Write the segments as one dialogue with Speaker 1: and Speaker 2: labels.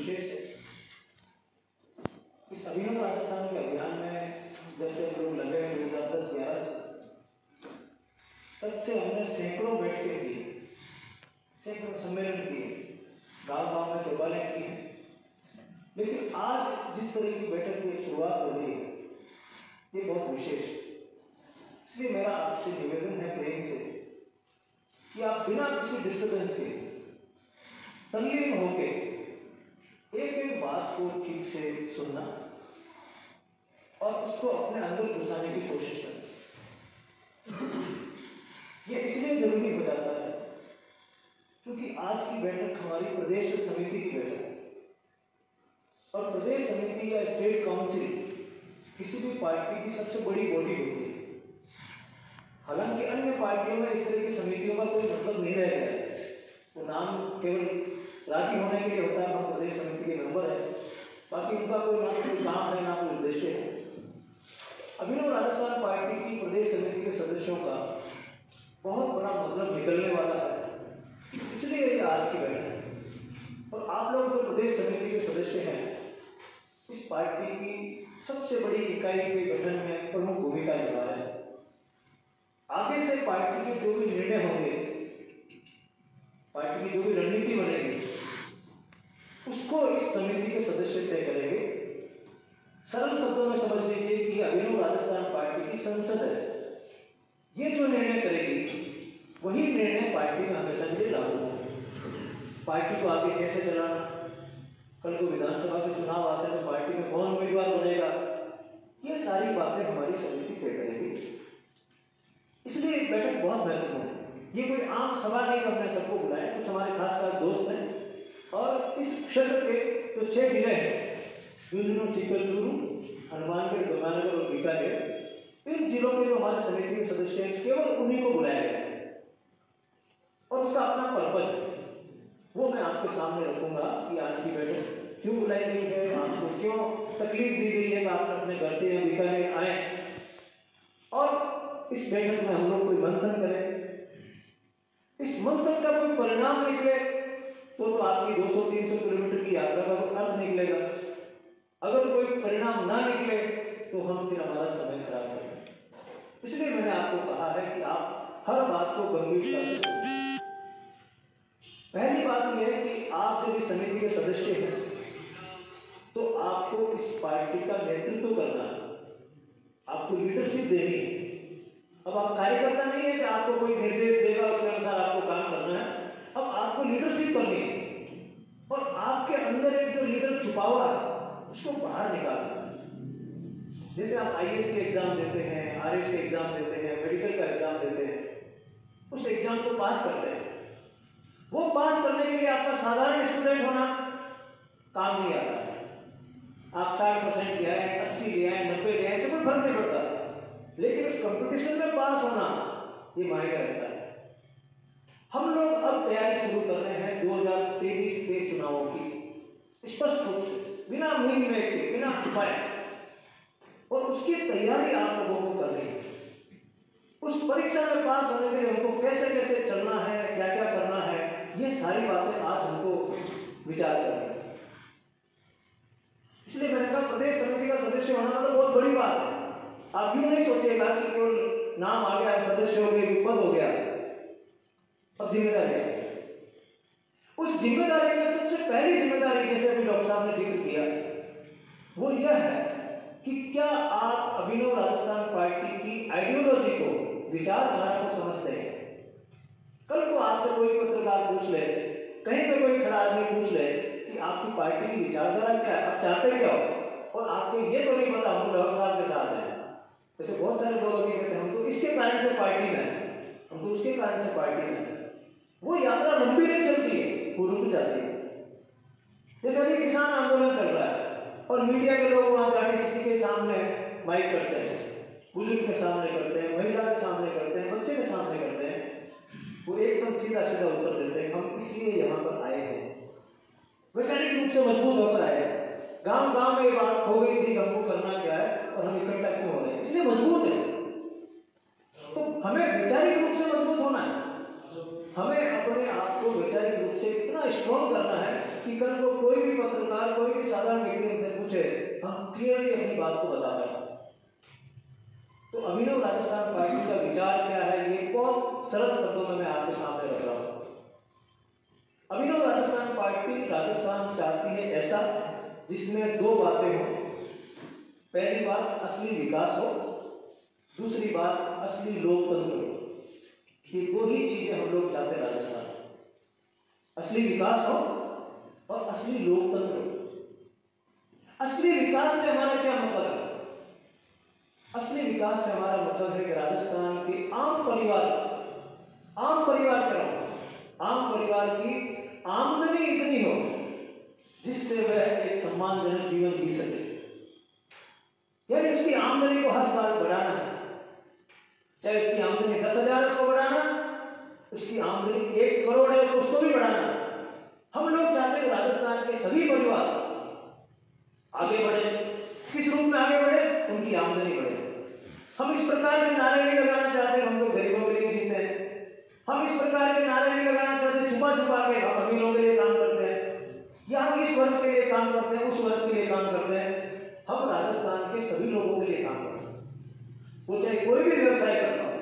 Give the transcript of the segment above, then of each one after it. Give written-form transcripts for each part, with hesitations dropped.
Speaker 1: विशेष है। इस अभिनव राजस्थान के अभियान में जब से हम लोग लगे 2010-11 से, तब से हमने सैकड़ों बैठकें की, सैकड़ों सम्मेलन किए, गांव-गांव में चौपालें की हैं। लेकिन आज जिस तरह की बैठक की शुरुआत हो रही है, ये बहुत विशेष है। इसलिए मेरा आपसे निवेदन है प्रेम से कि आप बिना किसी डिस्टर्बेंस के तल्लीन होके एक एक बात को ठीक से सुनना और उसको अपने अंदर घुसाने की कोशिश करना। ये इसलिए जरूरी हो जाता है क्योंकि आज की बैठक हमारी प्रदेश समिति की बैठक है और प्रदेश समिति या स्टेट काउंसिल किसी भी पार्टी की सबसे बड़ी बॉडी होती है। हालांकि अन्य पार्टियों में इस तरह की समितियों का कोई मतलब नहीं रह गया है, वो नाम केवल राजी होने के लिए होता है, हम प्रदेश समिति के मेंबर हैं, बाकी उनका कोई ना कोई काम है ना कोई उद्देश्य है। अभिनव राजस्थान पार्टी की प्रदेश समिति के सदस्यों का बहुत बड़ा मतलब निकलने वाला है, इसलिए ये आज की बैठक है। और आप लोग जो प्रदेश समिति के सदस्य हैं, इस पार्टी की सबसे बड़ी इकाई के गठन में प्रमुख भूमिका निभा रहे हैं। आगे से पार्टी के जो भी निर्णय होंगे, पार्टी की जो भी रणनीति बनेगी, उसको इस समिति के सदस्य तय करेंगे। सरल शब्दों में समझ लीजिए कि अभिनव राजस्थान पार्टी की संसद है, ये जो निर्णय करेगी वही निर्णय पार्टी में हमेशा के लिए लागू होगा। पार्टी को आगे कैसे चलाना, कल को विधानसभा के चुनाव आते हैं तो पार्टी में कौन उम्मीदवार बनेगा, ये सारी बातें हमारी समिति तय करेगी। इसलिए एक बैठक बहुत महत्वपूर्ण है। ये कोई आम सभा नहीं कि हमने सबको बुलाया, कुछ हमारे खास दोस्त हैं और इस क्षेत्र के जो 6 जिले हैं, झुंझुनू, सीकर, चूरू, हनुमानगढ़, गंगानगर और बीकानेर, इन जिलों के जो हमारे समिति के सदस्य हैं, केवल उन्हीं को बुलाया गया है और उसका अपना पर्पज है, वो मैं आपके सामने रखूंगा कि आज की बैठक क्यों बुलाई गई है, आपको क्यों तकलीफ दी गई है कि आप अपने घर से या बीकानेर आए और इस बैठक में हम लोग कोई मंथन करें। इस मंथन का कोई परिणाम निकले तो आपकी 200-300 किलोमीटर की यात्रा का कोई अर्थ निकलेगा। अगर कोई परिणाम ना निकले तो हम फिर हमारा समय खराब करेंगे। इसलिए मैंने आपको कहा है कि आप हर बात को गंभीरता से सुनें। पहली बात यह है कि आप जब इस समिति के सदस्य हैं तो आपको इस पार्टी का नेतृत्व करना है, आपको लीडरशिप देनी है। अब आप कार्यकर्ता नहीं है कि आपको कोई निर्देश देगा उसके अनुसार आपको काम करना है, अब आपको लीडरशिप करनी है और आपके अंदर एक जो लीडर छुपा हुआ है उसको बाहर निकालना है। जैसे आप IAS के एग्जाम देते हैं, RS के एग्जाम देते हैं, मेडिकल का एग्जाम देते हैं, उस एग्जाम को पास करते हैं। वो पास करने के लिए आपका साधारण स्टूडेंट होना काम नहीं आता। आप 60% ले आए, 80 ले आए, 90 ले आए, इससे कोई फर्क नहीं पड़ता, लेकिन उस कंपटीशन में पास होना ये मायने रखता है। हम लोग अब तैयारी शुरू कर रहे हैं 2023 के चुनावों की, स्पष्ट रूप से, बिना मीन में के, बिना छुपाए, और उसकी तैयारी आप लोगों को करनी है। उस परीक्षा में पास होने के लिए हमको कैसे कैसे चलना है, क्या क्या करना है, ये सारी बातें आज हमको विचार करनी है। इसलिए मैंने कहा प्रदेश समिति का सदस्य होना तो बहुत बड़ी बात है। आप यूं नहीं सोचिएगा कि केवल नाम आ गया, सदस्य हो गए, पद हो गया, अब जिम्मेदारी है। उस जिम्मेदारी में सबसे पहली जिम्मेदारी, जैसे अभी डॉक्टर साहब ने जिक्र किया, वो यह है कि क्या आप अभिनव राजस्थान पार्टी की आइडियोलॉजी को, विचारधारा को समझते हैं। कल को आपसे कोई पत्रकार पूछ ले, कहीं पे कोई खड़ा आदमी पूछ ले कि आपकी पार्टी की विचारधारा क्या है, आप चाहते क्या हो, और आपको ये तो नहीं पता हम डॉक्टर साहब के साथ हैं। जैसे बहुत सारे लोग अभी कहते हैं हम तो इसके कारण से पार्टी में है, हम तो उसके कारण से पार्टी में है। वो यात्रा लंबी नहीं चलती है, वो रुक जाती है। जैसे अभी किसान आंदोलन चल रहा है और मीडिया के लोग वहां जाके किसी के सामने माइक करते हैं, बुजुर्ग के सामने करते हैं, महिला के सामने करते हैं, बच्चे के सामने करते हैं, वो एकदम सीधा सीधा उत्तर देते हैं, हम इसलिए यहाँ पर आए हैं, वैचारिक रूप से मजबूत होकर आए हैं। गांव गांव में बात हो गई थी हमको करना क्या है और हम इकट्ठा क्यों हो रहे हैं, इसलिए मजबूत है। तो हमें वैचारिक रूप से मजबूत होना है, हमें अपने आप को वैचारिक रूप से इतना स्ट्रॉन्ग करना है कि कल को कोई भी पत्रकार हम क्लियरली अपनी बात को बता पाए। तो अभिनव राजस्थान पार्टी का विचार क्या है, ये बहुत सरल शब्दों में मैं आपके सामने रख रहा हूँ। अभिनव राजस्थान पार्टी राजस्थान चाहती है ऐसा जिसमें दो बातें हों। पहली बात असली विकास हो, दूसरी बात असली लोकतंत्र हो। ये दो ही चीजें हम लोग चाहते हैं राजस्थान, असली विकास हो और असली लोकतंत्र हो। असली विकास से हमारा क्या मतलब है? असली विकास से हमारा मतलब है कि राजस्थान के आम परिवार की आमदनी इतनी हो जिससे वह एक सम्मानजनक जीवन जी सके। यानी उसकी आमदनी को हर साल बढ़ाना है, चाहे उसकी आमदनी 10,000 उसको बढ़ाना, उसकी आमदनी 1 करोड़ है तो उसको भी बढ़ाना। हम लोग चाहते हैं राजस्थान के सभी परिवार आगे बढ़े। किस रूप में आगे बढ़े? उनकी आमदनी बढ़े। हम इस प्रकार के नारे नहीं लगाना चाहते हम लोग गरीबों के लिए जीते हैं। हम इस प्रकार के नारे नहीं लगाना चाहते छुपा छुपा के हम अमीरों के लिए काम करते हैं या हम इस वर्ग के लिए काम करते हैं, उस वर्ग के लिए काम करते हैं। हम राजस्थान के सभी लोगों के लिए काम करते हैं। वो चाहे कोई भी व्यवसाय करता हो,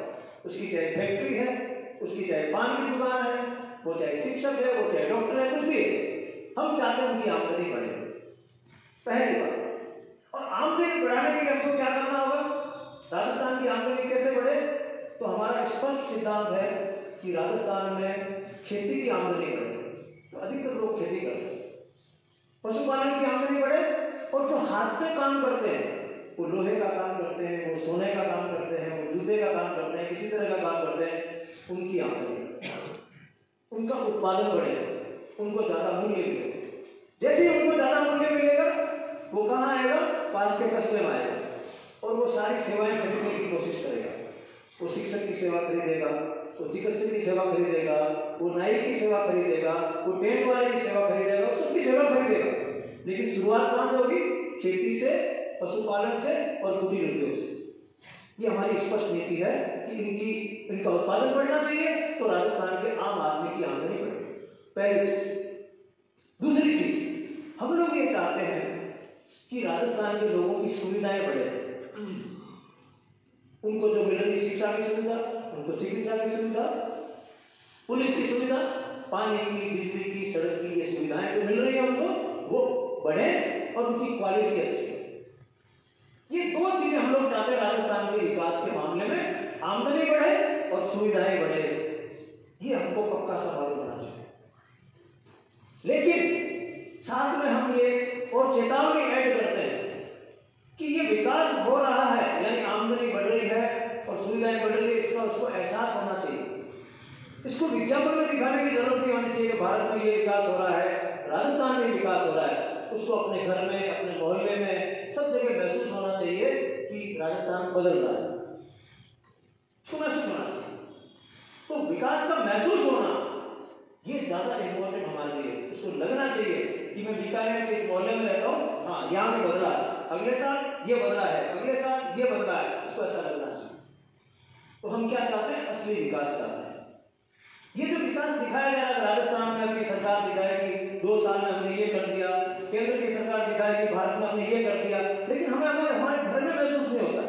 Speaker 1: उसकी चाहे फैक्ट्री है, उसकी चाहे पान की दुकान है, वो चाहे शिक्षक है, वो चाहे डॉक्टर है, कुछ भी है, हम चाहते हैं उनकी आमदनी बढ़े। पहली बात। और आमदनी बढ़ाने के लिए हमको क्या करना होगा? राजस्थान की आमदनी कैसे बढ़े? तो हमारा स्पष्ट सिद्धांत है कि राजस्थान में खेती की आमदनी बढ़े। तो अधिकतर लोग खेती करते हैं, पशुपालन की आमदनी बढ़े, और जो हाथ से काम करते हैं, वो लोहे का काम करते हैं, वो सोने का काम करते हैं, वो जूते का काम करते हैं, किसी तरह का काम करते हैं, उनकी आमदनी, उनका उत्पादन बढ़ेगा, उनको ज्यादा मूल्य मिलेगा। जैसे ही उनको ज्यादा मूल्य मिलेगा, वो कहाँ आएगा? पास के कस्बे में आएगा और वो सारी सेवाएं खरीदने की कोशिश करेगा। वो शिक्षक की सेवा खरीदेगा, वो चिकित्सक की सेवा खरीदेगा, वो नाई की सेवा खरीदेगा, वो टेंट वाले की सेवा खरीदेगा, वो सबकी सेवा खरीदेगा। लेकिन शुरुआत कहाँ से होगी? खेती से, पशुपालन से और कुटीर उद्योग से। ये हमारी स्पष्ट नीति है कि इनका उत्पादन बढ़ना चाहिए तो राजस्थान के आम आदमी की आमदनी बढ़े। पहली चीज। दूसरी चीज, हम लोग ये चाहते हैं कि राजस्थान के लोगों की सुविधाएं बढ़े। उनको जो मिल रही शिक्षा की सुविधा, उनको चिकित्सा की सुविधा, पुलिस की सुविधा, पानी की, बिजली की, सड़क की, ये सुविधाएं जो मिल रही है उनको, वो बढ़े और उनकी क्वालिटी अच्छी है। ये दो चीजें हम लोग चाहते हैं राजस्थान के विकास के मामले में, आमदनी बढ़े और सुविधाएं बढ़े। ये हमको पक्का सवाल होना चाहिए। लेकिन साथ में हम ये और चेतावनी ऐड करते हैं कि ये विकास हो रहा है, यानी आमदनी बढ़ रही है और सुविधाएं बढ़ रही है, इसका उसको एहसास होना चाहिए। इसको विज्ञापन में दिखाने की जरूरत नहीं होनी चाहिए कि भारत में ये विकास हो रहा है, राजस्थान में विकास हो रहा है। उसको अपने घर में, अपने मोहल्ले में, सब जगह महसूस होना चाहिए कि राजस्थान बदल रहा है। उसको महसूस होना चाहिए। तो विकास का महसूस होना ये ज्यादा इंपॉर्टेंट हमारे लिए। उसको लगना चाहिए कि मैं बीकानेर के इस मोहल्ले में रहता हूँ, हाँ यहाँ भी बदला है, अगले साल ये बदला है, अगले साल ये बदला है, उसको ऐसा लगना चाहिए। तो हम क्या चाहते हैं? असली विकास चाहते हैं। ये जो विकास दिखाया जा रहा है राजस्थान में, अपनी सरकार दिखाएगी 2 साल में हमने ये कर दिया, केंद्र की सरकार दिखाएगी भारत में हमने ये कर दिया, लेकिन हमें हमारे घर में महसूस नहीं होता।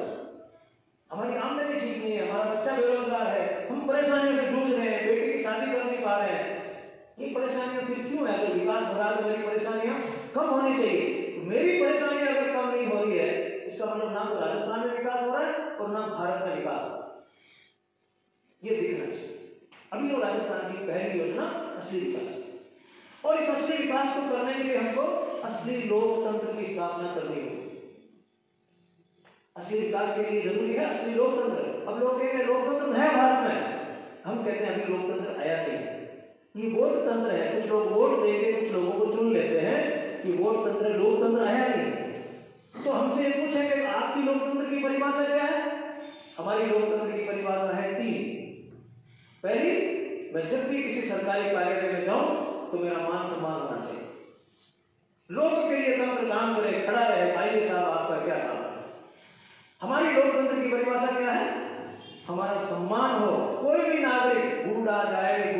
Speaker 1: हमारी आमदनी ठीक नहीं है, हमारा बच्चा बेरोजगार है, हम परेशानियों से जूझ रहे हैं, बेटी की शादी कर नहीं पा रहे हैं। ये परेशानियां फिर क्यों है? तो विकास हो रहा है तो मेरी परेशानियां कम होनी चाहिए। तो मेरी परेशानियां अगर कम नहीं हो रही है, इसका मतलब ना तो राजस्थान में विकास हो रहा है और ना भारत में विकास हो रहा है। ये देखना चाहिए। अभी वो राजस्थान की पहली योजना असली विकास, और इस असली विकास को करने के लिए हमको असली लोकतंत्र की स्थापना करनी होगी। असली विकास के लिए जरूरी है असली लोकतंत्र। अब लोग कहेंगे लोकतंत्र है भारत में, हम कहते हैं अभी लोकतंत्र आया नहीं है। ये वोट तंत्र है, कुछ लोग वोट देके कुछ लोगों को चुन लेते हैं कि वोट तंत्र, लोकतंत्र आया नहीं। तो हमसे ये पूछेंगे आपकी लोकतंत्र की परिभाषा क्या है? हमारी लोकतंत्र की परिभाषा है 3। पहली, मैं जब भी किसी सरकारी कार्यालय में जाऊं तो मेरा मान सम्मान होना चाहिए, लोग के लिए तंत्र काम करे, खड़ा रहे, आइए साहब आपका क्या काम है। हमारी लोकतंत्र की परिभाषा क्या है? हमारा सम्मान हो, कोई भी नागरिक, बूढ़ा जाए,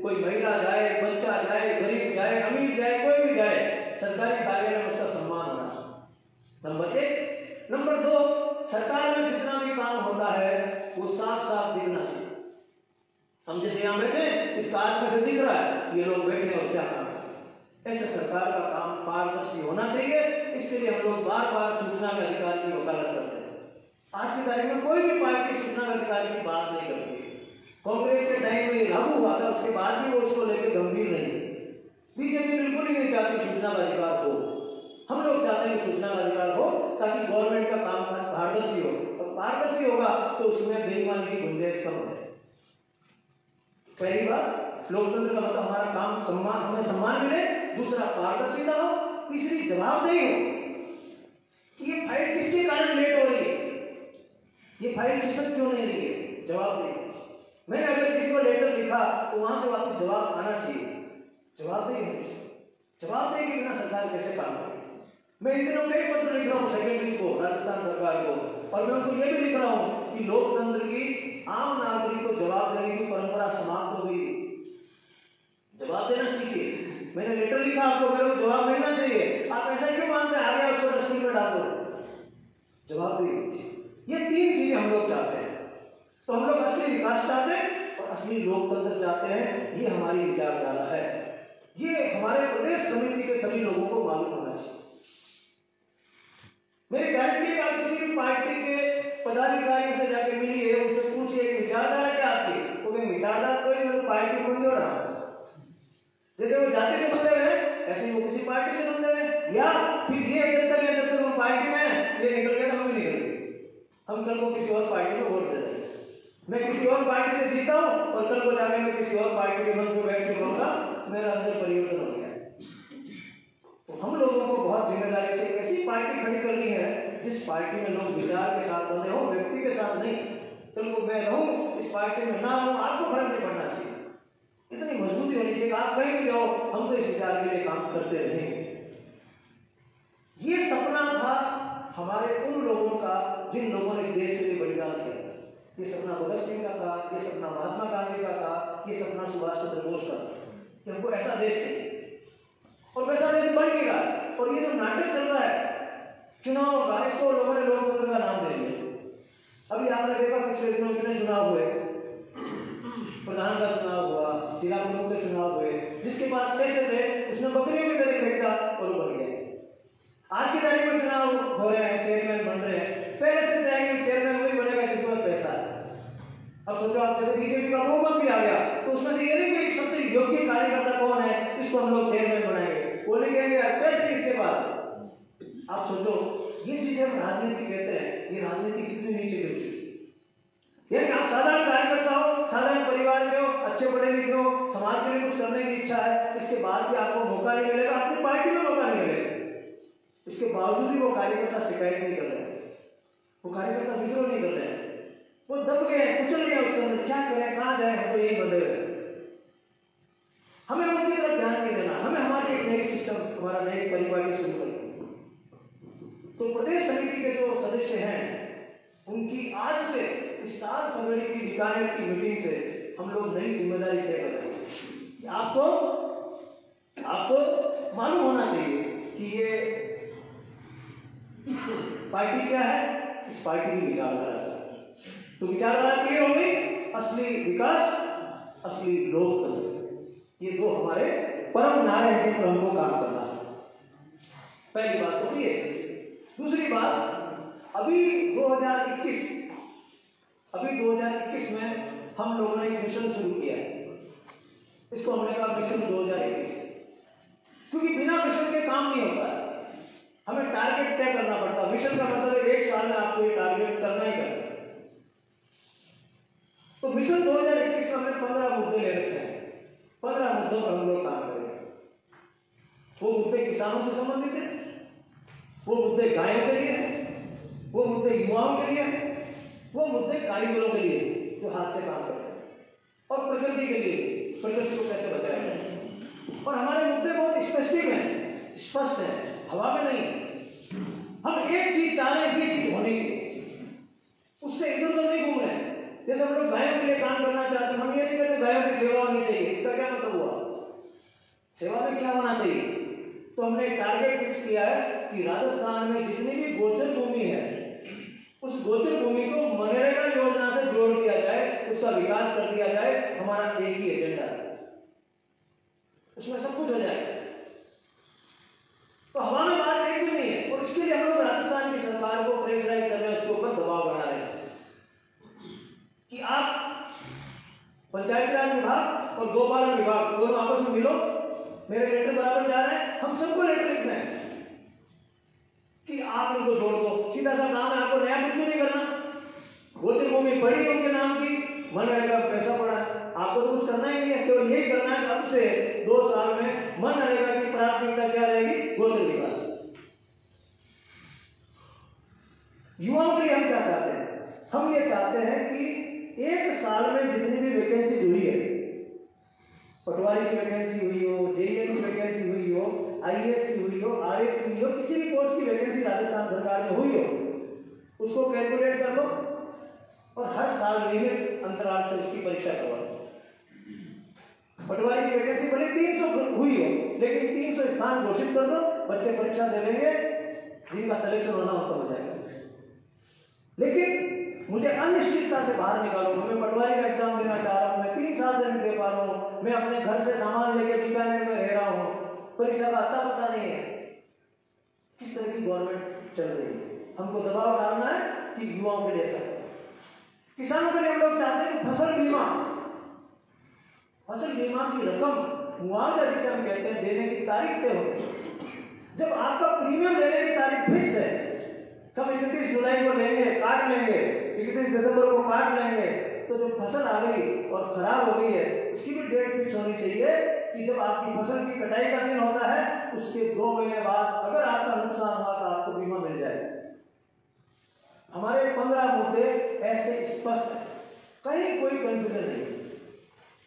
Speaker 1: कोई महिला जाए, बच्चा जाए, गरीब जाए, अमीर जाए, कोई भी जाए, सरकारी कार्यालय में उसका सम्मान होना चाहिए। सरकार में जितना भी काम होता है वो साफ साफ दिखना चाहिए। हम जैसे यहाँ बैठे इस काज में से दिख रहा है ये लोग बैठे और क्या काम है। ऐसे सरकार का काम पारदर्शी होना चाहिए। इसके लिए हम लोग बार बार सूचना के अधिकार की वकालत करते हैं। आज की तारीख में कोई भी पार्टी सूचना के अधिकार की बात नहीं करती। कांग्रेस के टाइम में लागू हुआ था, उसके बाद भी वो उसको लेकर गंभीर नहीं। बीजेपी बिल्कुल ही नहीं चाहती सूचना का अधिकार हो। हम लोग चाहते हैं कि सूचना का अधिकार हो ताकि गवर्नमेंट का कामकाज पारदर्शी हो, और पारदर्शी होगा तो उसमें बेईमानी की गुंजाइश कम है। पहली बात, लोकतंत्र का मतलब हमारा काम सम्मान, हमें सम्मान मिले। दूसरा, पारदर्शिता हो। तीसरी, जवाबदेही हो। ये फाइल किसके कारण लेट हो रही है, ये फाइल किसक क्यों नहीं रही है, जवाबदेही। मैंने अगर किसी को लेटर लिखा तो वहां से वापस जवाब आना चाहिए, जवाबदेही होनी चाहिए। जवाबदेही के बिना सरकार कैसे काम करेगी। मैं इन दिनों कई पत्र लिख रहा हूँ सेक्रेटरी को, राजस्थान सरकार को, और मैं उनको ये भी लिख रहा हूँ कि लोकतंत्र की, आम नागरिक को जवाब देने की परंपरा समाप्त हो गई। जवाब देना सीखिए। मैंने लेटर लिखा, आपको मेरे को जवाब मिलना चाहिए। आप ऐसा क्यों मानते हैं, आ गया उसको डस्टबिन में डाल दो। जवाब दीजिए। ये तीन चीजें हम लोग चाहते हैं। तो हम लोग असली विकास चाहते हैं और असली लोकतंत्र चाहते हैं। ये हमारी विचारधारा है। ये हमारे प्रदेश समिति के सभी लोगों को मालूम होना चाहिए। मेरी गारंटी है, आप किसी भी पार्टी के पदाधिकारियों से जाके मिलिए, उनसे पूछिए विचारधारा क्या आपकी, तो वे विचारधारा कोई मतलब पार्टी को नहीं हो रहा। जैसे वो जाति से बंधे हुए हैं ऐसे ही वो किसी पार्टी से बंधे हुए हैं, या फिर ये जब तक हम पार्टी में हैं, ये निकल गया तो हम भी निकल गए, हम कल को किसी और पार्टी में वोट दे देंगे। मैं किसी और पार्टी से जीता हूँ और कल को जाकर मैं किसी और पार्टी के मंच में बैठ के कहूँगा मेरा अंदर परिवर्तन हो गया। तो हम लोगों को बहुत जिम्मेदारी से ऐसी पार्टी खड़ी करनी है जिस पार्टी में लोग विचार के साथ बंधे हो, व्यक्ति के साथ नहीं। कल को मैं रहूँ इस पार्टी में ना रहूँ, आपको फर्क नहीं पड़ना चाहिए। इतनी मजबूती होनी चाहिए, आप कहीं भी जाओ हम तो इस विचार के लिए काम करते रहेंगे। ये सपना था हमारे उन लोगों का जिन लोगों ने इस देश के लिए बलिदान किया। ये सपना भगत सिंह का था, ये सपना महात्मा गांधी का था, ये सपना सुभाष चंद्र बोस का था कि हमको ऐसा देश चाहिए और वैसा देश बन गया। और ये जो नाटक चल रहा है चुनाव का, इसको लोगों ने लोकतंत्र का नाम दे दिया। अभी आपने देखा पिछले दिनों कितने चुनाव हुए, प्रधान का चुनाव हुआ, जिला प्रमुख के चुनाव हुए। जिसके पास पैसे थे उसने बकरियों की तरह खरीदा और वो बन गया। आज की तारीख में चुनाव हो रहे हैं, चेयरमैन बन रहे हैं, पहले से जाएंगे चेयरमैन वही बनेगा जिसके पास पैसा है। अब सोचो आप, जैसे बीजेपी का बहुमत भी आ गया तो उसमें से ये नहीं कि सबसे योग्य कार्यकर्ता कौन है इसको हम लोग चेयरमैन बनाएंगे, वो नहीं कहेंगे पैसे किसके पास। आप सोचो, ये चीजें हम राजनीति कहते हैं, ये राजनीति कितनी नीचे गिर चुकी है। यानी आप साधारण कार्यकर्ता हो, साधारण परिवार के हो, अच्छे पढ़े लिखे हो, समाज के लिए कुछ करने की इच्छा है, इसके बाद भी आपको मौका नहीं मिलेगा, अपनी पार्टी में मौका नहीं मिलेगा। इसके बावजूद भी वो कार्यकर्ता शिकायत नहीं कर रहे हैं, वो कार्यकर्ता विद्रोह नहीं कर रहे हैं, वो दब गए, कुचल गए उसके अंदर। क्या करें, कहाँ जाए, हम तो यही बंधे हुए। हमें उनकी तरफ ध्यान नहीं देना, हमें हमारी एक नई सिस्टम, हमारा नई परिवार शुरू करनी। तो प्रदेश समिति के जो सदस्य हैं उनकी आज से 7 फरवरी की बीकानेर की मीटिंग से हम लोग नई जिम्मेदारी तय कर रहे हैं। आपको मालूम होना चाहिए कि ये पार्टी क्या है, इस पार्टी की विचारधारा। तो विचारधारा क्लियर हो गई, असली विकास, असली लोकतंत्र, ये दो हमारे परम नारे हैं जिन पर हमको काम करना है। पहली बात तो ये। दूसरी बात, अभी 2021 में हम लोगों ने एक मिशन शुरू किया है, इसको हमने कहा मिशन 2021, क्योंकि बिना मिशन के काम नहीं होता है। हमें टारगेट तय करना पड़ता है। मिशन का मतलब है 1 साल में आपको ये टारगेट करना ही करना। तो मिशन 2021 में हमने 15 मुद्दे ले रखे हैं। 15 मुद्दों पर हम लोग काम करेंगे। वो मुद्दे किसानों से संबंधित है, वो मुद्दे गायों के लिए हैं, वो मुद्दे युवाओं के लिए हैं, वो मुद्दे कारीगरों के लिए जो हाथ से काम करते हैं, और प्रकृति के लिए, प्रकृति को कैसे बचाया जाए। और हमारे मुद्दे बहुत स्पेसिफिक हैं, स्पष्ट हैं, हवा में नहीं। हम एक चीज चाह रहे हैं, ये चीज होनी चाहिए, उससे इधर उधर नहीं घूम रहे हैं। जैसे हम लोग गायों के लिए काम करना चाहते हैं, हम ये नहीं कहते गायों की सेवा होनी चाहिए। इसका क्या मतलब हुआ, सेवा में क्या होना चाहिए। तो हमने टारगेट फिक्स किया है कि राजस्थान में जितनी भी गोचर भूमि है उस गोचर भूमि को मनरेगा योजना से जोड़ दिया जाए, उसका विकास कर दिया जाए। हमारा एक ही एजेंडा है, उसमें सब कुछ हो जाएगा। तो हवा में बात एक भी नहीं है, और इसके लिए हम लोग राजस्थान की सरकार को प्रेशराइज कर रहे हैं, उसके ऊपर दबाव बना रहे हैं कि आप पंचायती राज विभाग और गोपालन विभाग दोनों आपस में मिलो, मेरे लेटर बराबर जा रहे हैं, हम सबको लेटर लिखना है कि आप इनको जोड़ दो। सीधा सा काम है, आपको नया कुछ भी नहीं करना। गोचर भूमि पड़ी उनके नाम की, मनरेगा पैसा पड़ा है, आपको तो कुछ करना ही नहीं है, केवल यही करना है कि अब से 2 साल में मनरेगा की प्राथमिकता क्या रहेगी? गोचर विकास। युवाओं के लिए हम क्या चाहते हैं? हम ये चाहते हैं कि 1 साल में जितनी भी वैकेंसी हुई है, पटवारी की वैकेंसी हुई हो, जेईई की वैकेंसी हुई हो, आईएएस की हुई हो, आरएस की हुई हो, किसी भी पोस्ट की वैकेंसी राजस्थान सरकार में हुई हो, उसको कैलकुलेट कर लो और हर साल नियमित अंतराल से उसकी परीक्षा करवा लो। पटवारी की वैकेंसी भले 300 हुई हो, लेकिन 300 स्थान घोषित कर दो, बच्चे परीक्षा दे लेंगे, जिनका सिलेक्शन होना उनका हो जाएगा। लेकिन मुझे अनिश्चितता से बाहर निकालो। मैं पटवारी का एग्जाम देना चाह रहा हूँ, मैं 3 साल से नहीं दे पा रहा हूँ, मैं अपने घर से सामान लेके बीकानेर में रह रहा हूँ, परीक्षा का अता पता नहीं है। किस तरह की गवर्नमेंट चल रही है? हमको दबाव डालना है कि युवाओं के लिए ऐसा। किसानों के लिए हम लोग चाहते हैं कि फसल बीमा की रकम, मुआवजा जिसे हम कहते हैं, देने की तारीख तय हो। जब आपका प्रीमियम लेने की तारीख फिक्स है, कब 31 जुलाई को लेंगे, काट लेंगे, 31 दिसंबर को काट लेंगे, तो जो फसल आ गई और खराब हो गई है, उसकी भी डेट फिक्स होनी चाहिए कि जब आपकी फसल की कटाई का दिन होता है, उसके 2 महीने बाद अगर आपका नुकसान हुआ तो आपको बीमा मिल जाए। हमारे 15 मुद्दे ऐसे स्पष्ट है, कहीं कोई कंफ्यूजन नहीं,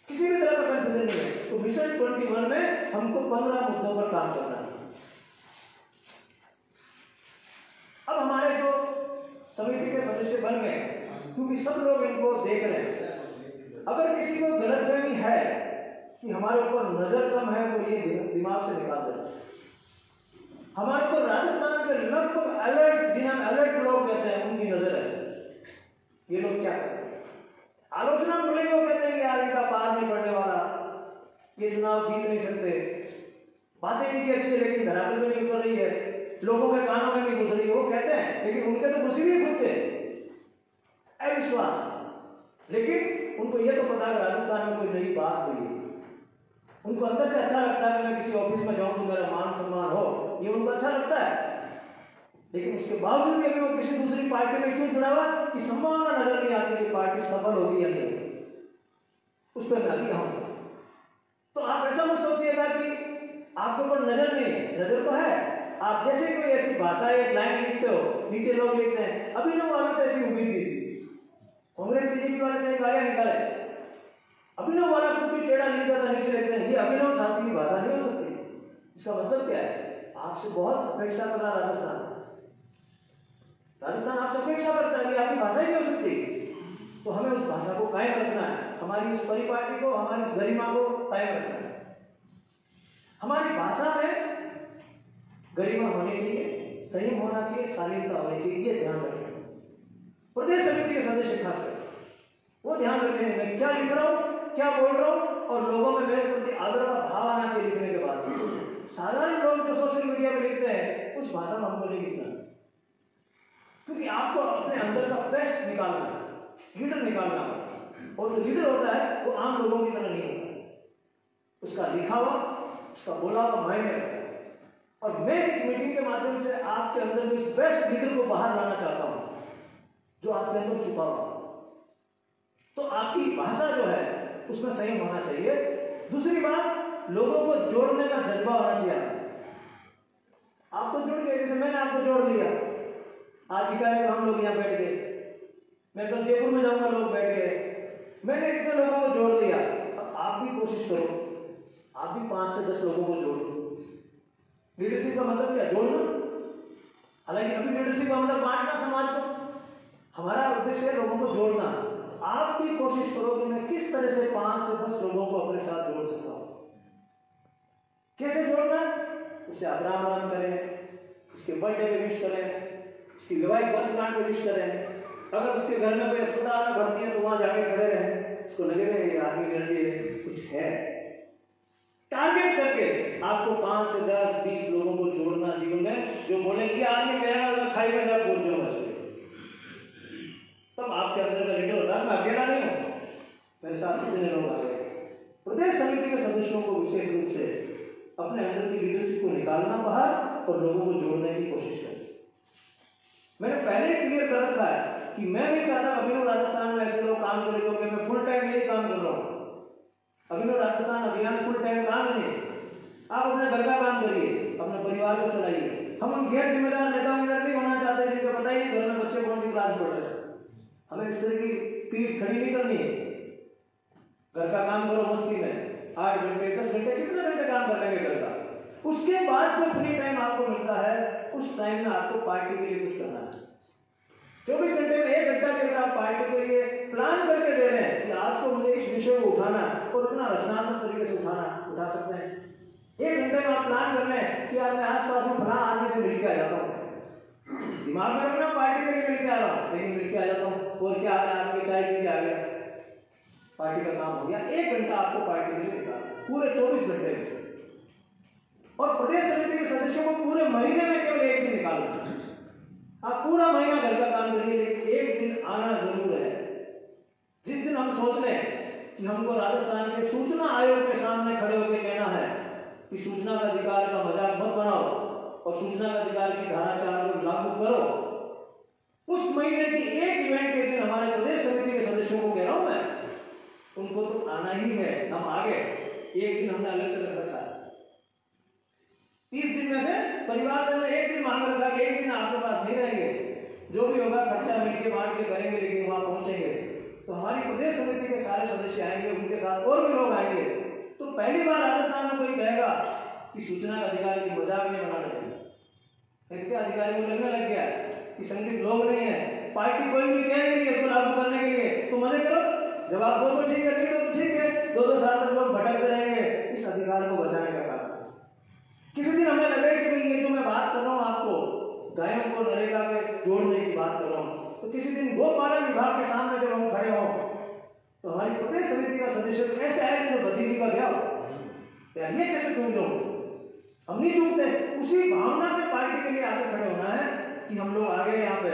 Speaker 1: किसी भी तरह का कंफ्यूजन नहीं है। तो मिशन 21 में हमको 15 मुद्दों पर काम करना है। अब हमारे जो समिति के सदस्य बन गए, क्योंकि सब लोग इनको देख रहे हैं, अगर किसी को गलतफहमी है कि हमारे ऊपर नजर कम है, तो ये दिमाग से निकाल दें। हमारे ऊपर राजस्थान के लगभग अलर्ट, जिन्हें अलर्ट लोग कहते हैं, उनकी नजर है। ये लोग क्या करते हैं? आलोचना मिले, वो कहते हैं कि यार इनका पार नहीं पड़ने वाला, ये चुनाव जीत नहीं सकते, बातें इनकी अच्छी है लेकिन धरातल में नहीं उतर रही है, लोगों के कानों में नहीं घुस रही है, वो कहते हैं, लेकिन उनके तो घुसी भी खुद थे अविश्वास। लेकिन उनको ये तो पता है राजस्थान में कोई नई बात हुई है, उनको अंदर से अच्छा लगता है कि मैं किसी ऑफिस में जाऊं तो मेरा मान सम्मान हो, ये उनको अच्छा लगता है। लेकिन उसके बावजूद भी वो किसी दूसरी पार्टी में क्यों जुड़ा हुआ कि संभावना नजर नहीं आती कि पार्टी सफल होगी या नहीं, उस पर मैं अभी आऊंगा। तो आप ऐसा मत सोचिएगा कि आपके ऊपर नजर नहीं है, नजर तो है। आप जैसे कोई ऐसी भाषा एक लाइन लिखते हो, नीचे लोग लिखते हैं अभिनव वालों से ऐसी उम्मीद दी थी, कांग्रेस बीजेपी वाले चाहे गालियां निकाले, अभिनव वाला कुछ भी टेढ़ा लिख देता, नीचे लिखते हैं ये अभिनव शांति की भाषा नहीं हो सकती। इसका मतलब क्या है? आपसे बहुत अपेक्षा कर रहा राजस्थान आपसे अपेक्षा करता है कि आपकी भाषा ही नहीं हो सकती। तो हमें उस भाषा को कायम रखना है, हमारी उस परिपाटी को, हमारी उस गरिमा को कायम रखना है। हमारी भाषा में गरिमा होनी चाहिए, संयम होना चाहिए, शालीनता होनी चाहिए, ये ध्यान रखें। प्रदेश समिति के सदस्य खासकर वो ध्यान रखें मैं क्या लिख रहा हूँ, क्या बोल रहा हूँ, और लोगों में मेरे प्रति आदर का भाव आना चाहिए लिखने के बाद। साधारण लोग जो सोशल मीडिया पर लिखते हैं उस भाषा में हमको नहीं लिखना, क्योंकि आपको अपने अंदर का बेस्ट निकालना है, लीडर निकालना है, और जो लीडर होता है वो आम लोगों की तरह नहीं होता, उसका लिखा हुआ, उसका बोला हुआ मायने रखता है। और मैं इस मीटिंग के माध्यम से आपके अंदर उस बेस्ट लीडर को बाहर लाना चाहता हूं जो आपके अंदर छुपा हुआ। तो आपकी भाषा जो है उसमें संयम होना चाहिए। दूसरी बात, लोगों को जोड़ने का जज्बा होना चाहिए। आप तो जुड़ गए, जैसे मैंने आपको जोड़ दिया, आज बीकानेर हम लोग यहाँ बैठ गए, मैं कल जयपुर में जाऊंगा, लोग बैठ गए, मैंने इतने लोगों को जोड़ दिया। अब आप भी कोशिश करो, आप भी 5 से 10 लोगों को जोड़ो। लीडरशिप का मतलब क्या? जोड़ना। हालांकि अभी लीडरशिप का मतलब बांटना समाज को, हमारा उद्देश्य है लोगों को जोड़ना। आप भी कोशिश करो कि मैं किस तरह से 5 से 10 लोगों को अपने साथ जोड़ सकता हूं। कैसे जोड़ना? उसे आप राम राम करें, उसके बर्थडे पे विश करें, उसकी वैवाहिक वर्षगांठ पे विश करें, अगर उसके घर में कोई अस्पताल में भर्ती है तो वहां जाके खड़े रहें, उसको लगेगा ये आदमी मेरे लिए कुछ है। टारगेट करके आपको 5 से 10 20 लोगों को जोड़ना जीवन में, जो बोले कि आदमी कहना होगा खाई में जा बोल जाओ बस, तब आपके अंदर का लीडर होता है। मैं अकेला नहीं हूं, मेरे साथ कितने लोग आ गए। प्रदेश समिति के सदस्यों को विशेष रूप से अपने अंदर की लीडरशिप को निकालना बाहर और लोगों को जोड़ने की कोशिश करें। मैंने पहले क्लियर कर रखा है कि मैं नहीं चाहता अभिनव राजस्थान में ऐसे लोग काम करें क्योंकि मैं फुल टाइम यही काम कर रहा हूँ। अभिनव राजस्थान अभियान फुल टाइम काम नहीं है। आप अपने घर का काम करिए, अपने परिवार को चलाइए। हम उन गैर जिम्मेदार नेताओं की तरह नहीं होना चाहते जिनको पता ही घर में बच्चे कौन सी क्लास पढ़ रहे हैं। हमें इस तरह की पीठ खड़ी नहीं करनी है। घर का काम करो मस्ती में, 8 घंटे 10 घंटे कितने घंटे काम कर लेंगे घर का। उसके बाद जो फ्री टाइम आपको मिलता है उस टाइम में आपको पार्टी के लिए कुछ करना है। 24 घंटे में 1 घंटा अगर आप पार्टी के लिए प्लान करके दे रहे हैं कि आज को मुझे इस विषय को उठाना और इतना रचनात्मक तरीके से उठा सकते हैं। 1 घंटे में आप प्लान कर रहे हैं कि यार मैं आसपास में फलां आदमी से मिलकर आ जाता हूँ, दिमाग में रखना पार्टी के लिए मिलकर आ रहा हूँ, लेकिन मिलकर आ जाता हूँ और क्या आ रहा है आपके चाय पी के आ गया, पार्टी का काम हो गया। 1 घंटा आपको पार्टी के लिए निकालना पूरे 24 घंटे में। और प्रदेश समिति के सदस्यों को पूरे महीने में केवल 1 दिन निकालना। आप पूरा महीना घर का काम करिए, लेकिन 1 दिन आना जरूर है जिस दिन हम सोच लें कि हमको राजस्थान के सूचना आयोग के सामने खड़े होकर कहना है कि सूचना का अधिकार का मजाक मत बनाओ और सूचना का अधिकार की धारा 4 को लागू करो। उस महीने की 1 इवेंट के दिन हमारे प्रदेश समिति के सदस्यों को कह रहा हूं मैं, उनको तो आना ही है। हम आगे 1 दिन हमने अलग से रख रखा है। 30 दिन में से परिवार से हमने 1 दिन मांग रखा कि 1 दिन आपके पास नहीं रहेंगे, जो भी होगा खर्चा मिलके बांट के करेंगे, लेकिन वहां पहुंचेंगे तो हमारी प्रदेश समिति के सारे सदस्य आएंगे, उनके साथ और भी लोग आएंगे। तो पहली बार राजस्थान में कोई कहेगा कि सूचना का अधिकार की मजाक नहीं बना रहे। इसके अधिकारी को लगने लग गया कि संगठित लोग नहीं है, पार्टी कोई भी कह रही है इसको लागू करने के लिए, तो मजे करो। जब आप दो ठीक है तो ठीक है, 2-2 साल तक लोग भटकते रहेंगे। इस अधिकार को बचाने का काम किसी दिन हमें लगे कि भाई ये जो मैं बात कर रहा हूँ आपको गायों को नरेगा में जोड़ने की बात कर रहा हूँ, तो किसी दिन गोपालन विभाग के सामने जब हम खड़े हों तो हमारी प्रदेश समिति का सदस्य तो ऐसे आए जैसे भतीजी का ब्याह यार, ये कैसे टूट जाऊँ। हम नहीं टूटते। उसी भावना से पार्टी के लिए आगे खड़े होना है कि हम लोग आगे यहाँ पे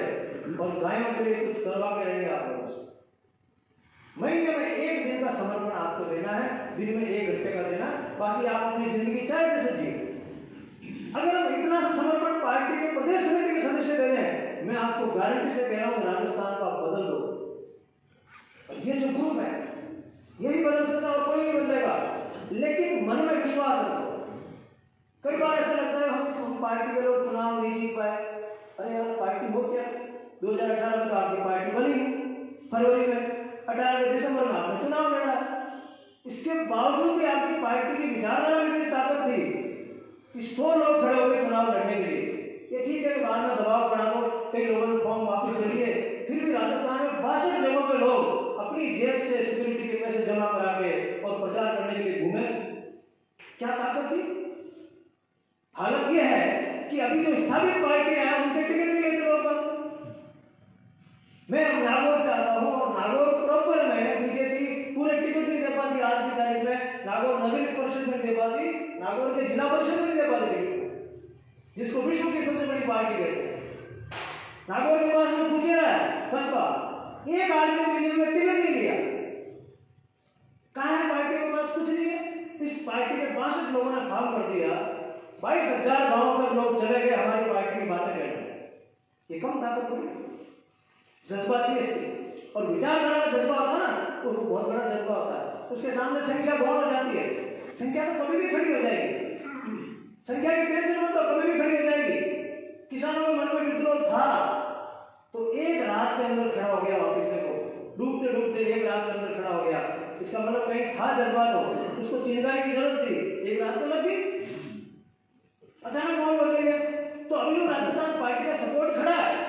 Speaker 1: और गायों के लिए कुछ करवा के रहेंगे। आप लोगों से महीने में 1 दिन का समर्पण आपको देना है, दिन में 1 घंटे का देना, बाकी आप अपनी जिंदगी चाहे जैसे जिए। अगर हम इतना सा समर्पण पार्टी के प्रदेश समिति के सदस्य दे रहे हैं, मैं आपको गारंटी से कह रहा हूं राजस्थान का बदल दो। ये जो ग्रुप है यही बदल सकता और कोई नहीं बदलेगा, लेकिन मन में विश्वास रखो। कई बार ऐसा लगता है हम पार्टी के लोग चुनाव नहीं जीत पाए। अरे यार पार्टी हो क्या, 2018 में तो आपकी पार्टी बनी, फरवरी में 18 दिसंबर में आपने चुनाव लड़ा। इसके बावजूद भी आपकी पार्टी की विचारधारा में इतनी ताकत थी कि 100 लोग खड़े हो गए चुनाव लड़ने के लिए। ये ठीक है कि बाद में दबाव बढ़ा दो, कई लोगों ने फॉर्म वापस ले लिए, फिर भी राजस्थान में 62 जगहों पे लोग अपनी जेब से सिक्योरिटी के पैसे जमा करा के और प्रचार करने के लिए घूमे। क्या ताकत थी? हालत यह है कि अभी जो स्थापित पार्टी है उनके टिकट नहीं लेते लोग। मैं नागौर से आता हूँ और नागौर प्रॉपर में बीजेपी पूरे टिकट नहीं दे पाती। आज की तारीख में नागौर नगर परिषद नहीं दे पाती, नागौर के जिला परिषद नहीं दे पाती, जिसको विश्व की सबसे बड़ी पार्टी कहते हैं। नागौर के पास में पूछे रहा है बसपा, एक आदमी ने बीजेपी में टिकट नहीं लिया। कहा है पार्टी के पास कुछ नहीं है। इस पार्टी के 62 लोगों ने फॉर्म कर दिया, 22,000 गांवों पर लोग चले गए हमारी पार्टी की बातें करने। ये कम ताकत थोड़ी, जज्बा चाहिए और विचारधारा का जज्बा होता है ना, वो बहुत बड़ा जज्बा होता है। उसके सामने संख्या बहुत हो जाती है, संख्या तो कभी भी खड़ी हो जाएगी, संख्या की टेंशन हो तो कभी भी खड़ी हो जाएगी। किसानों के मन में विद्रोह था तो एक रात के अंदर खड़ा हो गया, वापिस देखो डूबते डूबते एक रात के अंदर खड़ा हो गया। इसका मतलब कहीं था जज्बा, तो उसको चिंगारी की जरूरत थी, एक रात तो लगी, अचानक माहौल बदल गया। तो अभी राजस्थान पार्टी का सपोर्ट खड़ा है।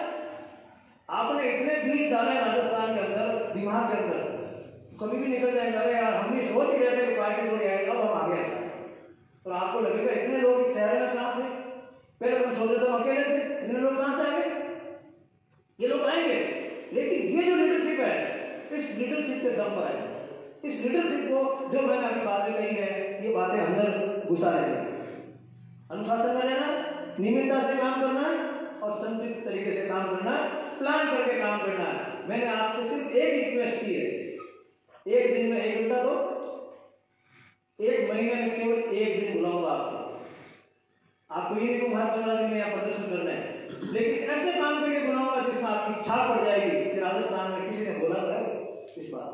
Speaker 1: आपने इतने बीज डाले राजस्थान के अंदर, दिमाग के अंदर, कभी भी निकल जाएंगे। अरे यार हम भी सोच रहे थे कि पार्टी थोड़ी आएगा, अब हम आ गए। और आपको लगेगा इतने लोग इस शहर में कहां थे, पहले तो सोचे तो अकेले थे, इतने लोग कहां से आ गए। लीडरशिप के दम पर आए। इस लीडरशिप को जो मैंने अभी बातें कही है, ये बातें अंदर घुसा रहे हैं। अनुशासन में रहना, नियमितता से काम करना और संतुलित तरीके से काम करना, प्लान करके काम करना। मैंने आपसे सिर्फ एक रिक्वेस्ट की है, एक दिन में 1 घंटा दो, 1 महीने में केवल 1 दिन बुलाऊंगा आपको ये नहीं हर 15 दिन में यहाँ प्रदर्शन करना है, लेकिन ऐसे काम के लिए बुलाऊंगा जिसमें आपकी छाप पड़ जाएगी कि राजस्थान में किसी ने बोला था इस बात।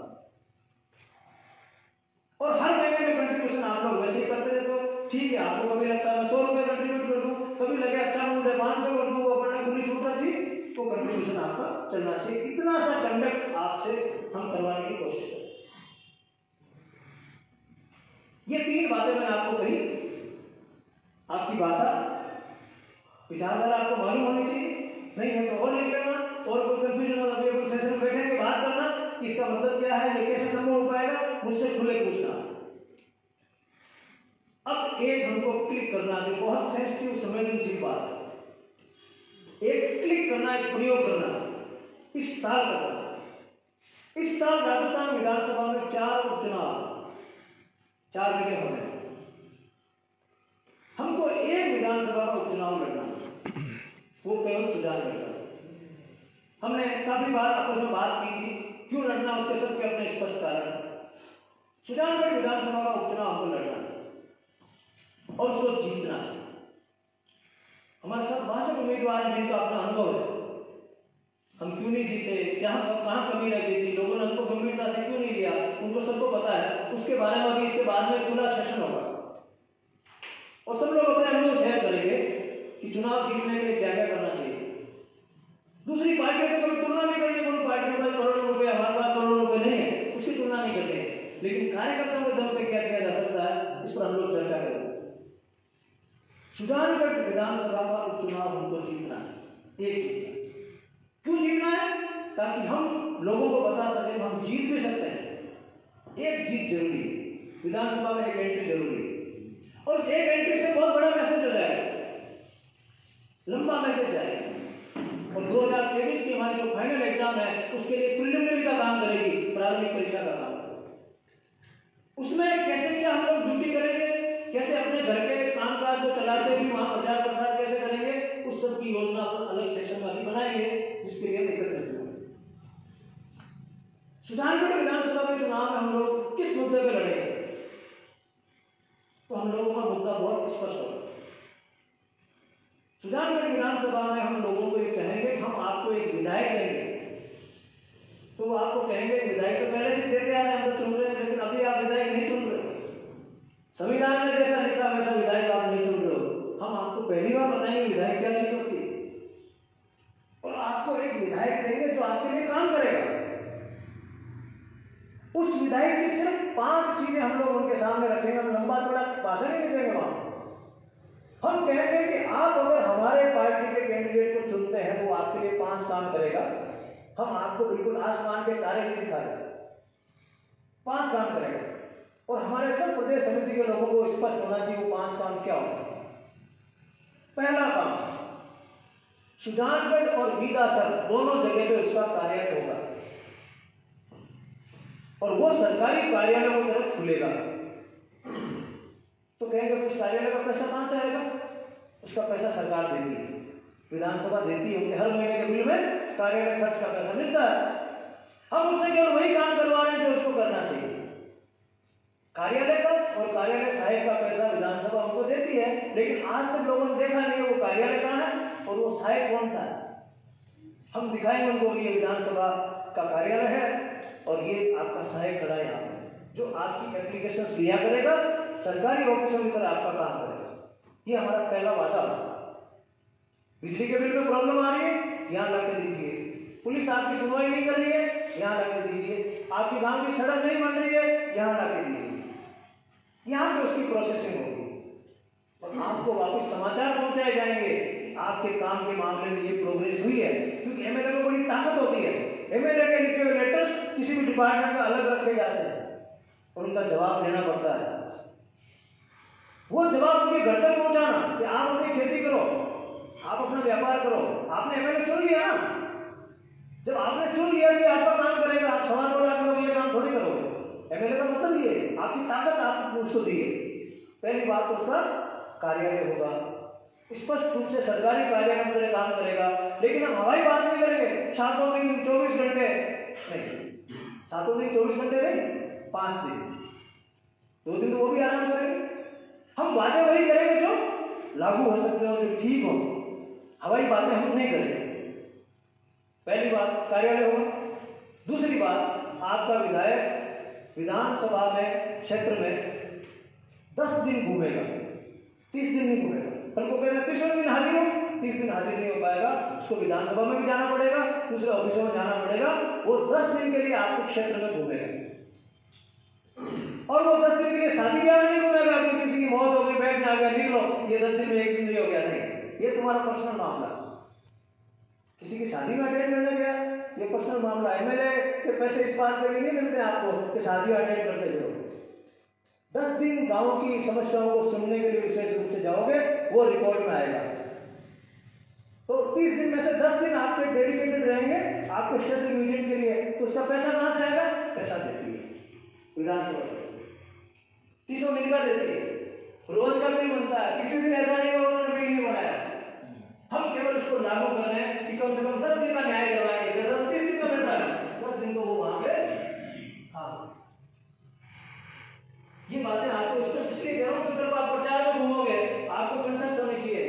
Speaker 1: और हर महीने में कंट्रीब्यूशन आप लोग वैसे ही करते रहे तो ठीक है। आपको कभी लगता है मैं 100 रुपये कंट्रीब्यूट कर दूं, कभी लगे अच्छा मुझे 500 कर दूं, अपने खुली छूट रखी, तो कंट्रीब्यूशन आपका चलना चाहिए। इतना सा कंडक्ट आपसे हम करवाने की कोशिश करें। ये 3 बातें मैंने आपको कही। आपकी भाषा, विचारधारा आपको मालूम होनी चाहिए, नहीं है तो और लिख लेना, और कोई कंफ्यूजन हो अभी कोई सेशन में बैठेंगे बात करना कि इसका मतलब क्या है, ये कैसे संभव हो पाएगा, मुझसे खुले पूछना। अब एक हमको क्लिक करना है, बहुत सेंसिटिव संवेदनशील बात है। एक क्लिक करना, एक प्रयोग करना, इस साल करना। इस साल राजस्थान विधानसभा में 4 उपचुनाव, 4 जगह होने। हमको एक विधानसभा का उपचुनाव लड़ना, वो केवल सुजानगढ़ का। हमने काफी बार आपस में बात की थी क्यों लड़ना, उसके सबके अपने स्पष्ट कारण। सुजानगढ़ विधानसभा का उपचुनाव हमको लड़ना और उसको जीतना है। हमारे साथ भाषक उम्मीदवार हैं जिनका अपना अनुभव है, हम क्यों नहीं जीते, कहाँ कमी रह गई थी, लोगों ने हमको गंभीरता से क्यों नहीं लिया, उनको सबको पता है। उसके बारे में अभी इसके बाद में खुला सेशन होगा और सब लोग अपने अनुभव शेयर करेंगे कि चुनाव जीतने के लिए क्या क्या करना चाहिए। दूसरी पार्टियों से कभी तुलना नहीं करनी, कोई पार्टी में करोड़ों रुपए, हमारे पास करोड़ों रुपए नहीं है, उसकी तुलना नहीं करनी, लेकिन कार्यकर्ताओं के दम पे क्या किया जा सकता है, इस पर हम लोग चर्चा करेंगे। सुजानगढ़ विधानसभा का उपचुनाव हमको जीतना है। एक क्यों जीतना है, ताकि हम लोगों को बता सकें हम जीत भी सकते हैं। एक जीत जरूरी है, विधानसभा में एक एंट्री जरूरी है, और उस एक एंट्री से बहुत बड़ा मैसेज हो जाएगा, लंबा मैसेज जाएगा। और 2023 की हमारी जो फाइनल एग्जाम है उसके लिए प्रिलिमिनरी का काम करेगी, प्रारंभिक परीक्षा का काम। उसमें कैसे क्या हम लोग ड्यूटी करेंगे, कैसे अपने घर के कामकाज को चलाते हुए वहां प्रचार प्रसार कैसे करेंगे, उस सब की योजना पर अलग सेशन में भी बनाएंगे, जिसके लिए हम एकत्रित होंगे। सुजानगढ़ विधानसभा के चुनाव में हम लोग किस मुद्दे पर लड़ेंगे, तो हम लोगों का मुद्दा बहुत स्पष्ट होगा। सुजानगढ़ विधानसभा में हम लोगों को ये कहेंगे हम आपको एक विधायक देंगे, तो वो आपको कहेंगे विधायक तो पहले से देते आ रहे हैं, हम तो चुन रहे हैं, लेकिन अभी आप विधायक नहीं चुन रहे। संविधान में जैसा लिखा वैसा विधायक आप नहीं चुन रहे हो। हम आपको पहली बार बताएंगे विधायक क्या चीज होती है, और आपको एक विधायक देंगे जो आपके लिए काम करेगा। उस विधायक की सिर्फ 5 चीजें हम लोग उनके सामने रखेंगे, हम लंबा चौड़ा भाषण ही नहीं देंगे वहां। हम कहेंगे कि आप अगर हमारे पार्टी के कैंडिडेट को चुनते हैं तो आपके लिए 5 काम करेगा। हम आपको बिल्कुल आसमान के तारे नहीं दिखा रहे, 5 काम करेगा, और हमारे सब प्रदेश समिति के लोगों को स्पष्ट होना चाहिए वो 5 काम क्या होगा। पहला काम, सुजानगढ़ और बीकासर दोनों जगह पे उसका कार्यालय होगा, और वो सरकारी कार्यालय वो तरफ खुलेगा। तो कहेंगे उस कार्यालय का पैसा कहां से आएगा, उसका पैसा सरकार देती है, विधानसभा देती है, उनके हर महीने के बिल में कार्यालय खर्च का पैसा मिलता है। हम उससे केवल वही काम करवा रहे हैं जो उसको करना चाहिए, कार्यालय का और कार्यालय सहायक का पैसा विधानसभा उनको देती है, लेकिन आज तक लोगों ने देखा नहीं है वो कार्यालय कहाँ है और वो सहायक कौन सा है। हम दिखाएंगे उनको ये विधानसभा का कार्यालय है और ये आपका सहायक खड़ा है यहाँ पर, जो आपकी एप्लीकेशन लिया करेगा, सरकारी ऑफिसर की तरह आपका काम करेगा। ये हमारा पहला वादा। बिजली के बिल में प्रॉब्लम आ रही है, यहाँ लाकर दीजिए। पुलिस आपकी सुनवाई नहीं कर रही है, यहाँ लाकर दीजिए। आपकी गांव की सड़क नहीं बन रही है, यहाँ लाकर दीजिए। यहाँ पे उसकी प्रोसेसिंग होगी और आपको वापस समाचार पहुंचाए जाएंगे कि आपके काम के मामले में ये प्रोग्रेस हुई है, क्योंकि एमएलए में बड़ी ताकत होती है। एमएलए के लिखे हुए लेटर्स किसी भी डिपार्टमेंट में अलग रखे जाते हैं और उनका जवाब देना पड़ता है। वो जवाब उनके घर तक पहुंचाना कि आप अपनी खेती करो, आप अपना व्यापार करो। आपने एमएलए चुन लिया ना, जब आपने चुन लिया कि आपका काम करेगा, आप 2.25 लाख लोग ये काम थोड़ी करोगे। एमएलए का मतलब ये आपकी ताकत आप उसको दी है। पहली बात उसका कार्यालय होगा, स्पष्ट रूप से सरकारी कार्यालय में मेरे काम करेगा। लेकिन हम हवाई बात नहीं करेंगे, 7 दिन 24 घंटे नहीं, 7 दिन 24 घंटे नहीं, 5 दिन, 2 दिन तो वो भी आराम करेंगे। हम बातें वही करेंगे जो लागू हो सकते हो, जो ठीक हो। हवाई बातें हम नहीं करेंगे। पहली बात कार्यालय होगा। दूसरी बात, आपका विधायक विधानसभा में क्षेत्र में 10 दिन घूमेगा, 30 दिन नहीं घूमेगा। कल को कहना 30 दिन हाजिर हो, 30 दिन हाजिर नहीं हो पाएगा, उसको विधानसभा में भी जाना पड़ेगा, दूसरे ऑफिसों में जाना पड़ेगा। वो 10 दिन के लिए आपके क्षेत्र में घूमेगा। और वो 10 दिन के लिए शादी ब्याह में नहीं घूमेगा कि किसी की मौत हो गई, बैठ में आ गया, निकलो, ये 10 दिन में 1 दिन नहीं हो गया। नहीं, ये तुम्हारा पर्सनल मामला। किसी की शादी में अटेंड करने गया, ये पर्सनल मामला। एमएलए के पैसे इस बात के लिए नहीं मिलते आपको कि शादी अटेंड करते जाओ। 10 दिन गांव की समस्याओं को सुनने के लिए विशेष रूप से जाओगे, वो रिकॉर्ड में आएगा। तो 30 दिन में से 10 दिन आपके डेडिकेटेड रहेंगे आपके क्षेत्र विजिट के लिए। तो उसका पैसा कहां से आएगा? पैसा देती है विधानसभा, 30 दिन का देती है, रोज का बिल बनता है। किसी दिन ऐसा नहीं हुआ उन्होंने बिल नहीं बनाया। हम केवल उसको लागू कर रहे हैं कि कम से कम 10 दिन का न्याय करवाएंगे। पैसा 30 दिन का मिलता है, 10 दिन तो वो वहां पे। हाँ, ये बातें आपको स्पष्ट इसलिए कह रहा हूं कि जब आप प्रचार में घूमोगे आपको कंटेस्ट होनी चाहिए।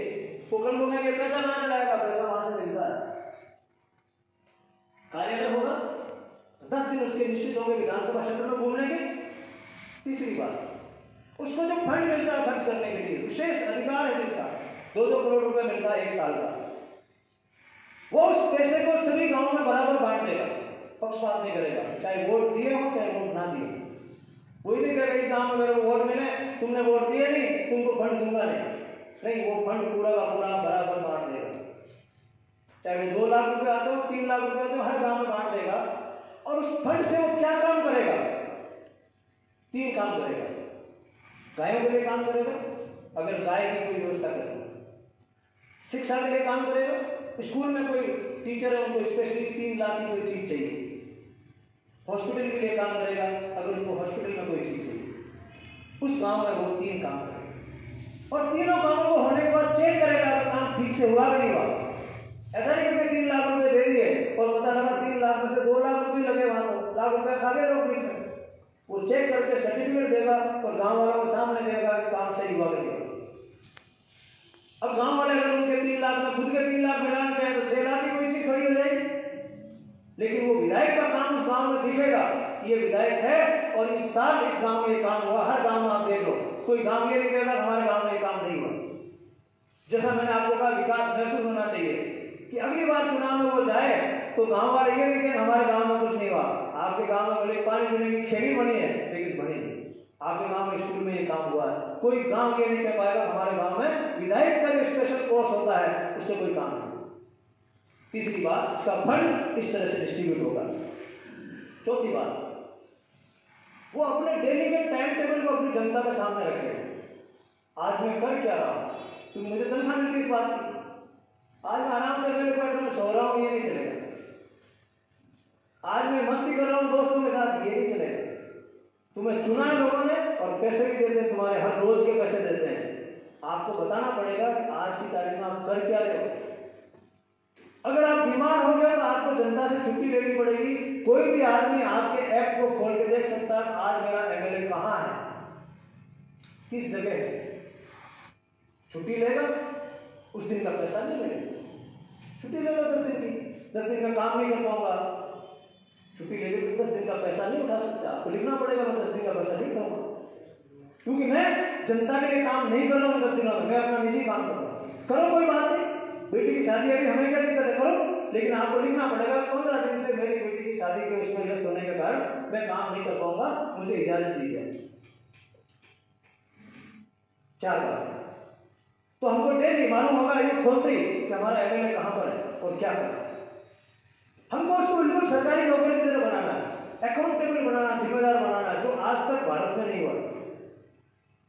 Speaker 1: पोकल घूमेंगे, पैसा कहां से लाएगा? पैसा वहां से मिलता है। कार्यालय होगा, 10 दिन उसके निश्चित होंगे विधानसभा क्षेत्र में घूमने के। तीसरी बात, उसको जो फंड मिलता है खर्च करने के लिए, विशेष अधिकार है जिसका, 2-2 करोड़ रुपए मिलता है 1 साल का, वो उस पैसे को सभी गांव में बराबर बांट देगा, पक्षपात नहीं करेगा। चाहे वोट दिए हो चाहे वोट ना दिए, कोई नहीं कहेगा इस गांव में मेरे को वोट मिले, तुमने वोट दिए नहीं, तुमको फंड दूंगा नहीं। वो फंड पूरा का पूरा बराबर बांट देगा। चाहे वो 2 लाख रुपए आते हो, 3 लाख रुपए आते हो, हर गांव में बांट देगा। और उस फंड से वो क्या काम करेगा? 3 काम करेगा। गायों के लिए काम करेगा, अगर गाय की कोई व्यवस्था करेगा। शिक्षा के लिए काम करेगा, स्कूल में कोई टीचर है उनको स्पेशली 3 लाख की कोई चीज चाहिए। हॉस्पिटल के लिए काम करेगा, अगर उनको हॉस्पिटल में कोई चीज चाहिए, उस गांव में वो 3 काम करेगा। और तीनों कामों को होने के बाद चेक करेगा कि काम ठीक से हुआ कि नहीं हुआ। ऐसा नहीं कि 3 लाख रुपए दे दिए और पता लगा 3 लाख में से 2 लाख रुपए लगे, वहां तो लाख रुपए खा गए लोग बीच में। वो चेक करके सर्टिफिकेट देगा और गांव वालों के सामने देगा कि काम सही हुआ कि नहीं। अब गांव वाले अगर उनके 3 लाख में खुद के 3 लाख मिलाना चाहे तो 6 लाख की कोई चीज खड़ी हो जाएगी। लेकिन वो विधायक का काम उस गांव में दिखेगा, ये विधायक है और इस साल इस गांव में ये काम हुआ। हर गांव में आप देख लो, कोई गांव ये नहीं कहेगा हमारे गांव में ये काम नहीं हुआ। जैसा मैंने आपको कहा, विकास महसूस होना चाहिए कि अगली बार चुनाव में वो जाए तो गांव वाले ये नहीं कहें हमारे गांव में कुछ नहीं हुआ। आपके गांव में भले पानी पीने की खेड़ी बनी है, लेकिन बनी नहीं। आपके गांव में स्कूल में ये काम हुआ है। कोई गांव ये नहीं कह पाएगा हमारे गांव में विधायक का जो स्पेशल कोर्स होता है उससे कोई काम नहीं। तीसरी बात, उसका फंड इस तरह से डिस्ट्रीब्यूट होगा। चौथी बात, वो अपने डेली के टाइम टेबल को अपनी जनता के सामने रखेगा। आज मैं कर क्या रहा हूं, क्योंकि मुझे तनख्वाह मिलती इस बात की। आज मैं आराम से मेरे को मैं सो रहा हूं, ये नहीं चलेगा। आज मैं मस्ती कर रहा हूं दोस्तों के साथ, ये नहीं चलेगा। तुम्हें चुना है लोगों ने और पैसे भी देते हैं, तुम्हारे हर रोज के पैसे देते हैं। आपको बताना पड़ेगा कि आज की तारीख में आप कर क्या रहे हो। अगर आप बीमार हो गए तो आपको जनता से छुट्टी लेनी पड़ेगी। कोई भी आदमी आपके ऐप को खोल के देख सकता है आज मेरा एमएलए कहां है, किस जगह है। छुट्टी लेगा, उस दिन का पैसा नहीं लेगा। छुट्टी ले लो 10 दिन की, 10 दिन का काम नहीं कर पाऊंगा, छुट्टी ले लो, 10 दिन का पैसा नहीं उठा सकता। आपको लिखना पड़ेगा मैं 10 दिन का पैसा नहीं उठाऊंगा, क्योंकि मैं जनता के लिए काम नहीं कर रहा हूँ 10 दिनों में, मैं अपना निजी काम कर रहा हूँ। करो, कोई बात नहीं, बेटी की शादी अभी हमें क्या दिक्कत है, करो, लेकिन आपको लिखना पड़ेगा 15 दिन से मेरी बेटी की शादी के उसमें व्यस्त होने के कारण मैं काम नहीं कर पाऊंगा, मुझे इजाजत दी जाए। 4 बात। तो हमको डेली मालूम होगा ये खोलते ही कि हमारा एमएलए कहां पर है और क्या कर रहा है। हमको उसको बिल्कुल सरकारी नौकरी की तरह बनाना है, अकाउंटेबल बनाना, जिम्मेदार बनाना, जो आज तक भारत में नहीं हुआ।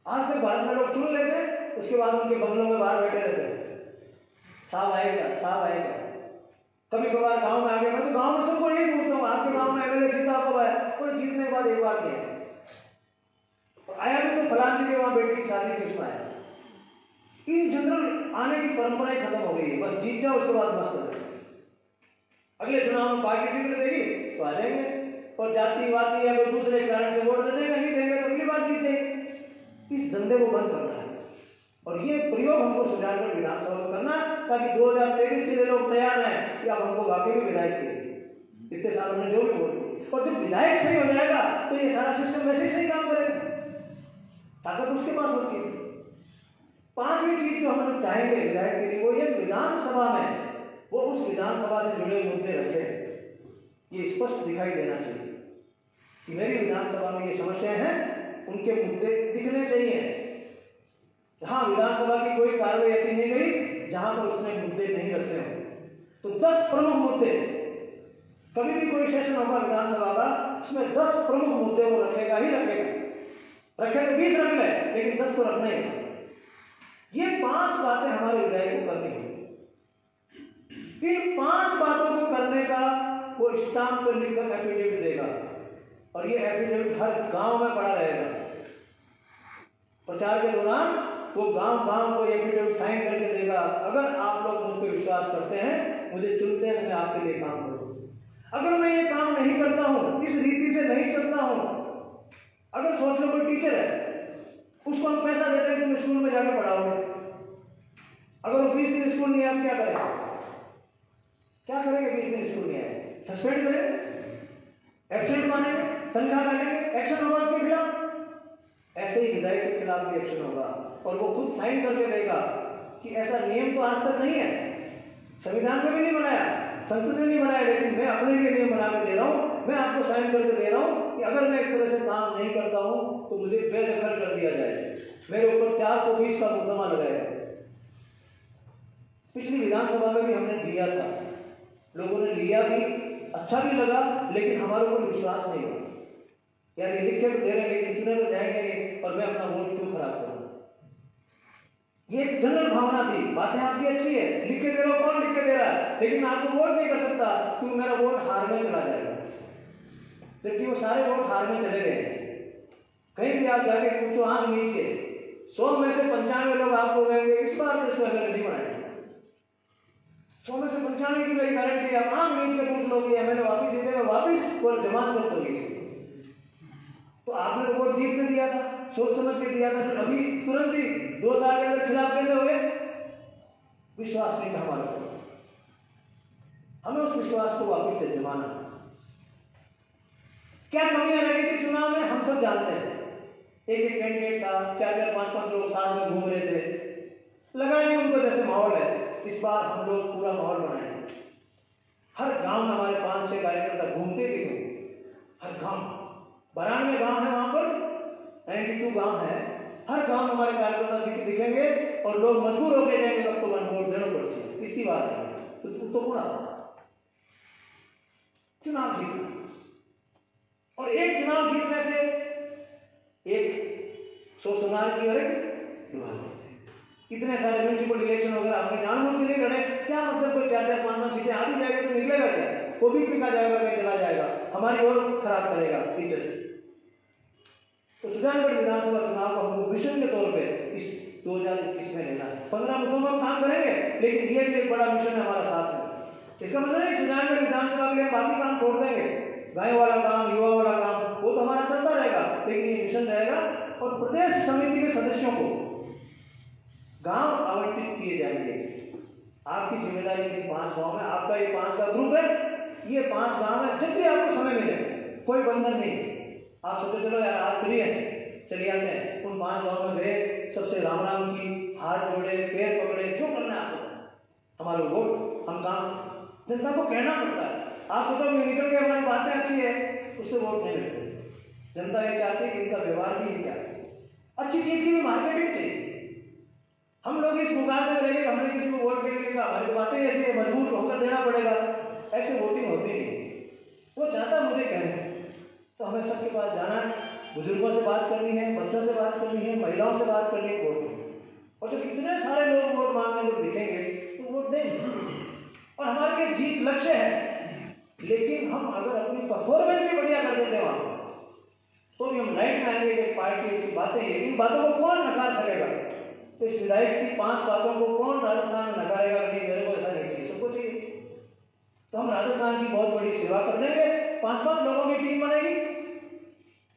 Speaker 1: आज तक भारत में लोग चुन लेते, उसके बाद उनके बंगलों में बाहर बैठे रहते, साहब आएगा साहब आएगा। कभी कभार गांव में आ गया, मैं तो गांव में सबको यही पूछता हूँ, आपके गांव में एमएलए जीता कब है? कोई जीतने के बाद एक बार गया आया भी तो फलान जी के वहां बेटी की शादी थी उसमें आया। इन जनरल आने की परंपराएं खत्म हो गई है, बस जीत जाओ उसके बाद मस्त हो। अगले चुनाव में पार्टी टिकट देगी तो आ जाएंगे, और जातिवादी या कोई दूसरे कारण से वोट दे देंगे, नहीं देंगे तो अगली बार जीत जाएंगे। इस धंधे को बंद करना है और ये प्रयोग हमको सुजानगढ़ विधानसभा में करना, ताकि 2023 के लिए लोग तैयार हैं कि अब हमको वाकई में विधायक चाहिए। इतने साल हमने जो भी वोट दिए, और जब विधायक सही हो जाएगा तो ये सारा सिस्टम वैसे ही सही काम करेगा, ताकत उसके पास होती है। पांचवी चीज जो हम लोग चाहेंगे विधायक के लिए, वो ये विधानसभा में वो उस विधानसभा से जुड़े मुद्दे रखे, ये स्पष्ट दिखाई देना चाहिए कि मेरी विधानसभा में ये समस्याएं हैं, उनके मुद्दे दिखने चाहिए। जहां विधानसभा की कोई कार्रवाई ऐसी नहीं गई जहां पर उसने मुद्दे नहीं रखे हों, तो 10 प्रमुख मुद्दे, कभी भी कोई सेशन होगा विधानसभा का, उसमें 10 प्रमुख मुद्दे वो रखेगा ही रखेगा। रखे तो 20 रख ले, लेकिन 10 तो रखना ही है। ये 5 बातें हमारे विधायक को करनी है। इन 5 बातों को करने का वो स्टाम्प पर लिखकर एफिडेविट देगा, और ये एफिडेविट हर गांव में पड़ा रहेगा। प्रचार के दौरान वो गांव को एफिडेविट साइन करके देगा, अगर आप लोग मुझ पर विश्वास करते हैं, मुझे चुनते हैं, मैं आपके लिए काम करूं। अगर मैं ये काम नहीं करता हूं, इस रीति से नहीं चलता हूं, अगर सोच लो कोई टीचर है, उसको हम पैसा देते हैं तुम स्कूल में जाकर पढ़ाओगे, अगर वो 20 दिन स्कूल नहीं आए, क्या करेंगे? क्या करेंगे? 20 दिन स्कूल नहीं आए, सस्पेंड करेंगे, एब्सेंट मानेंगे, तनख्वाह काटेंगे, एक्शन होगा उसके खिलाफ। ऐसे ही विधायक के खिलाफ भी एक्शन होगा, और वो खुद साइन करके देगा कि ऐसा नियम तो आज तक नहीं है, संविधान में भी नहीं बनाया, संसद ने नहीं बनाया, लेकिन मैं अपने लिए नियम बना के दे रहा हूं, मैं आपको साइन करके दे रहा हूं कि अगर मैं इस तरह से काम नहीं करता हूं तो मुझे बेदखल कर दिया जाए, मेरे ऊपर 420 का मुकदमा लगाया। पिछली विधानसभा में भी हमने दिया था, लोगों ने लिया भी, अच्छा भी लगा, लेकिन हमारे ऊपर विश्वास नहीं हुआ। यार ये लिख के तो दे रहे हैं, लेकिन चुने तो जाएंगे नहीं, और मैं अपना वोट क्यों खराब करूं? ये एक जनरल भावना थी। बातें आपकी अच्छी है, लिख के दे रहा हूं, कौन लिख के दे रहा है, लेकिन मैं आपको वोट नहीं कर सकता क्योंकि मेरा वोट हार में चला जाएगा। जबकि वो सारे वोट हार में चले गए। कहीं भी आप जाके पूछो, आंख मीच के 100 में से 95 लोग आपको कहेंगे इस बार तो इसको एमएलए नहीं बनाएंगे। 100 में से 95 की मेरी गारंटी, आप आंख मीच के पूछ लो कि एमएलए वापिस जीतेगा, वापिस और जमानत कर दोगी। तो आपने तो वोट जीत में दिया था, सोच समझ के दिया था, तो अभी तुरंत ही 2 साल के अंदर खिलाफ कैसे हो गए? विश्वास नहीं था हमारे को, हमें उस विश्वास को वापस से जमाना। क्या कमियां रह गई थी चुनाव में, हम सब जानते हैं। एक कैंडिडेट था, 4-4, 5-5 लोग साथ में घूम रहे थे, लगा नहीं उनको जैसे माहौल है। इस बार हम लोग पूरा माहौल बनाए, हर गांव में हमारे 5-6 कार्यकर्ता घूमते दिखे, हर गांव 92 गांव है, वहां पर 92 गांव है, हर गांव में हमारे कार्यकर्ता दिखेंगे, और लोग मजबूर होकर जाएंगे अब तो वोट देना पड़ेगा। इतनी बात है, तो पूरा चुनाव जीतना, और एक चुनाव जीतने से एक सोनार की और एक दुल्हन। इतने सारे म्यूनिसिपल इलेक्शन वगैरह आपने जानबूझ के नहीं लड़े, क्या मतलब? कोई 4-4, 5-5 सीटें आ भी जाएगी तो निकलेगा क्या? वो भी पिका जाएगा, मैं चला जाएगा, हमारी और खराब करेगा इज्जत। तो सुजानगढ़ विधानसभा चुनाव को हमको मिशन के तौर पे इस 2021 में लेना है। 15 मुद्दों में काम करेंगे, लेकिन ये भी एक बड़ा मिशन है हमारा साथ में। इसका मतलब नहीं सुजानगढ़ विधानसभा के लिए बाकी काम छोड़ देंगे, गाय वाला काम, युवा वाला काम, वो तो हमारा चलता रहेगा, लेकिन ये मिशन रहेगा। और प्रदेश समिति के सदस्यों को गांव आवंटित किए जाएंगे। आपकी जिम्मेदारी है 5 गांव में, आपका ये 5 का ग्रुप है, ये 5 गांव है, जब भी आपको समय मिले, कोई बंधन नहीं। आप सोचो चलो यार आज फ्री है, चलिए आते हैं, उन 5 गांव में गए, सबसे राम राम की, हाथ जोड़े, पैर पकड़े, जो करना है आपको, हमारे वोट हम काम, जनता को कहना पड़ता है। आप सोचो निकल के हमारी बातें अच्छी है, उससे वोट नहीं मिलते। जनता ये चाहती है कि इनका व्यवहार भी क्या है, अच्छी चीज की भी मार्केटिंग चाहिए। हम लोग इस मुकाबले में रहेंगे, हमने किसी को वोट देने का, हमारी बातें ऐसे मजबूर होकर देना पड़ेगा, ऐसे वोटिंग होती नहीं। वो चाहता मुझे कहने, तो हमें सबके पास जाना है, बुजुर्गों से बात करनी है, बच्चों से बात करनी है, महिलाओं से बात करनी है, वोट। और जब इतने सारे लोग वोट मांगने को दिखेंगे तो वोट देंगे। और हमारे लिए जीत जीत लक्ष्य है, लेकिन हम अगर अपनी परफॉर्मेंस भी बढ़िया कर देते वहां तो भी हम लाइट में आएंगे कि पार्टी ऐसी बातें हैं। इन बातों को कौन नकार सकेगा? इस विधायक की 5 बातों को कौन राजस्थान में नकारेगा? नहीं, मेरे को ऐसा नहीं चाहिए, सबको चाहिए। तो हम राजस्थान की बहुत बड़ी सेवा कर देंगे। 5-5 लोगों की टीम बनेगी,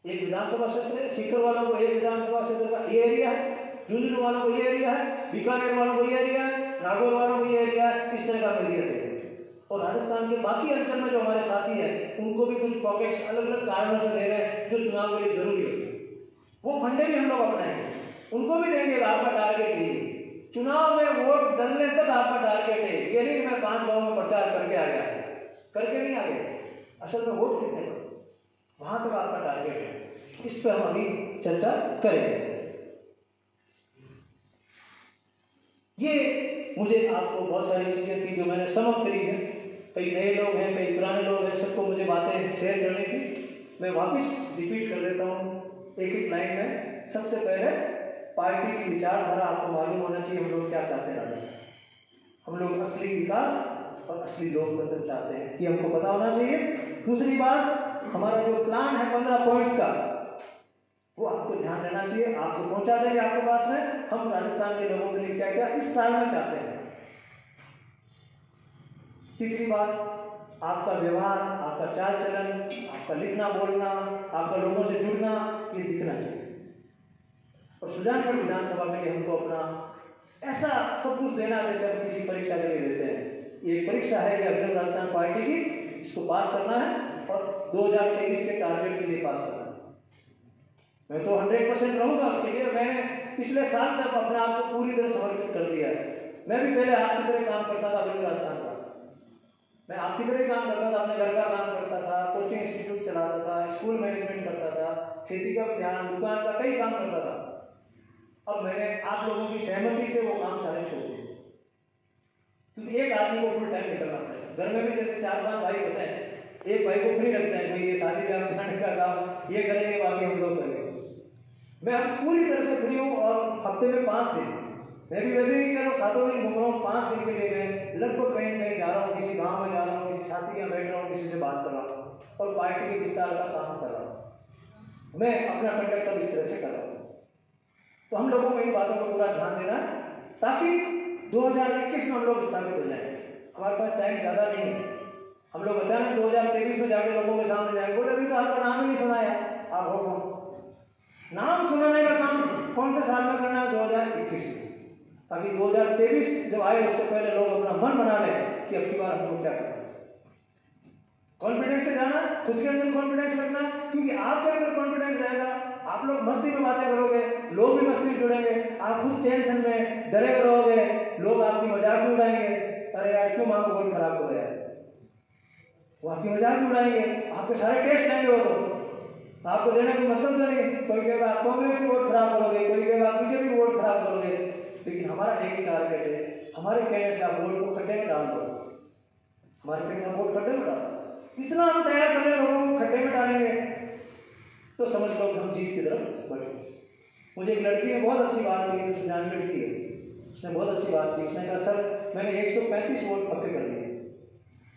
Speaker 1: एक विधानसभा क्षेत्र है, सीकर वालों को एक विधानसभा क्षेत्र का ये एरिया है, झुंझुनू वालों को ये एरिया है, बीकानेर वालों को ये एरिया है, नागौर वालों को ये एरिया है। इस तरह का एरिया है। और राजस्थान के बाकी अंचल में जो हमारे साथी हैं उनको भी कुछ पॉकेट्स अलग अलग कारणों से दे रहे हैं जो चुनाव के लिए जरूरी होते हैं। वो फंडे भी हम लोग अपनाएंगे, उनको भी देंगे। आपका टारगेट यही, चुनाव में वोट डलने तक आपका टारगेट है। ये नहीं कि मैं 5 गाँव में प्रचार करके आ गया, करके नहीं आ गया, असल में वोट कितने पर, वहां तक आपका टारगेट है। इस पर हम अभी चर्चा करेंगे। ये मुझे आपको बहुत सारी चीजें थी जो मैंने समझ करी है। कई नए लोग हैं, कई पुराने लोग हैं, सबको मुझे बातें शेयर करनी थी। मैं वापस रिपीट कर देता हूँ एक एक लाइन में। सबसे पहले पार्टी की विचारधारा आपको मालूम होना चाहिए, हम लोग क्या चाहते हैं राजस्थान। हम लोग असली विकास और असली लोकतंत्र चाहते हैं, ये हमको पता होना चाहिए। दूसरी बात, हमारा जो प्लान है 15 पॉइंट्स का, वो आपको ध्यान देना चाहिए। आपको पहुंचा देंगे आपके पास में हम राजस्थान के लोगों के लिए क्या क्या इस साल में चाहते हैं। तीसरी बात, आपका व्यवहार, आपका चाल चलन, आपका लिखना बोलना, आपका लोगों से जुड़ना, ये दिखना चाहिए। और सुजानगढ़ विधानसभा में हमको अपना ऐसा सब कुछ देना जैसे हम किसी परीक्षा के लिए देते हैं। ये परीक्षा है कि अभिनव राजस्थान पार्टी की, इसको पास करना है और 2023 के टारगेट के लिए पास करना है। मैं तो 100% रहूंगा उसके लिए। मैंने पिछले साल तक अपने आप को पूरी तरह समर्पित कर दिया है। मैं भी पहले आपकी तरह काम करता था अभिनव राजस्थान का, मैं आपकी तरह काम करता था, अपने घर का काम करता था, कोचिंग इंस्टीट्यूट चलाता था, स्कूल मैनेजमेंट करता था, खेती का ध्यान, दुकान का कई काम करता था। अब मैंने आप लोगों की सहमति से वो काम सारे छोड़ दिए, क्योंकि एक आदमी को फुल टाइम निकलना पड़ेगा। घर में भी जैसे 4-5 भाई होते हैं, एक भाई को फ्री रखते हैं, भाई ये शादी ब्याह कराने का काम ये करेंगे, बाकी हम लोग करेंगे। मैं अब पूरी तरह से फ्री हूँ और हफ्ते में 5 दिन मैं भी वैसे ही कर रहा हूँ, 7 दिन घूम रहा हूँ। 5 दिन के लिए मैं लगभग कहीं कहीं जा रहा हूँ, किसी गांव में जा रहा हूँ, किसी साथी के बैठ रहा हूँ, किसी से बात कर रहा हूँ और पार्टी के विस्तार का काम कर रहा हूँ। मैं अपना कंडक्ट अब इस तरह से कर रहा हूँ। तो हम लोगों को इन बातों को पूरा ध्यान देना है ताकि 2021 में हम लोग स्थापित हो जाए। हमारे पास टाइम ज़्यादा नहीं है। हम लोग अचानक 2023 में जाकर लोगों के सामने जाएंगे, बोले अभी तो आपका नाम ही नहीं सुना है, आप हो कौन? नाम सुनाने का काम कौन से साल में करना है? 2021 में, ताकि 2023 जब आए उससे पहले लोग अपना मन बना लें कि अब की बार हम लोग क्या करें। कॉन्फिडेंस से जाना, खुद के अंदर कॉन्फिडेंस रखना, क्योंकि आपके अंदर कॉन्फिडेंस रहेगा, आप लोग मस्ती में बातें करोगे, लोग भी मस्ती में जुड़ेंगे। आप खुद टेंशन में डरे रहोगे, लोग आपकी मजाक भी उड़ाएंगे, अरे यार क्यों माँ को वोट खराब हो गया, वो आपकी मजाक भी उड़ाएंगे, आपके सारे टेस्ट लेंगे, वो तो आपको देने का मतलब तो नहीं। कोई कहेगा आप कांग्रेस की वोट खराब करोगे, कोई कहेगा आप बीजेपी की वोट खराब करोगे, लेकिन हमारा एक ही टारगेट है, हमारे कहने से आप वोट को खड्डे में डाल दो। हमारे कहने से आप वोट खड्डे में डाल दो, इतना हम तैयार कर रहे लोगों को खड्डे में डालेंगे तो समझ लो हम जीत की तरफ बढ़ेंगे। मुझे एक लड़की ने बहुत अच्छी बात की, सुजानगढ़ की है, उसने बहुत अच्छी बात की। उसने कहा सर मैंने 135 वोट पक्के कर दिए।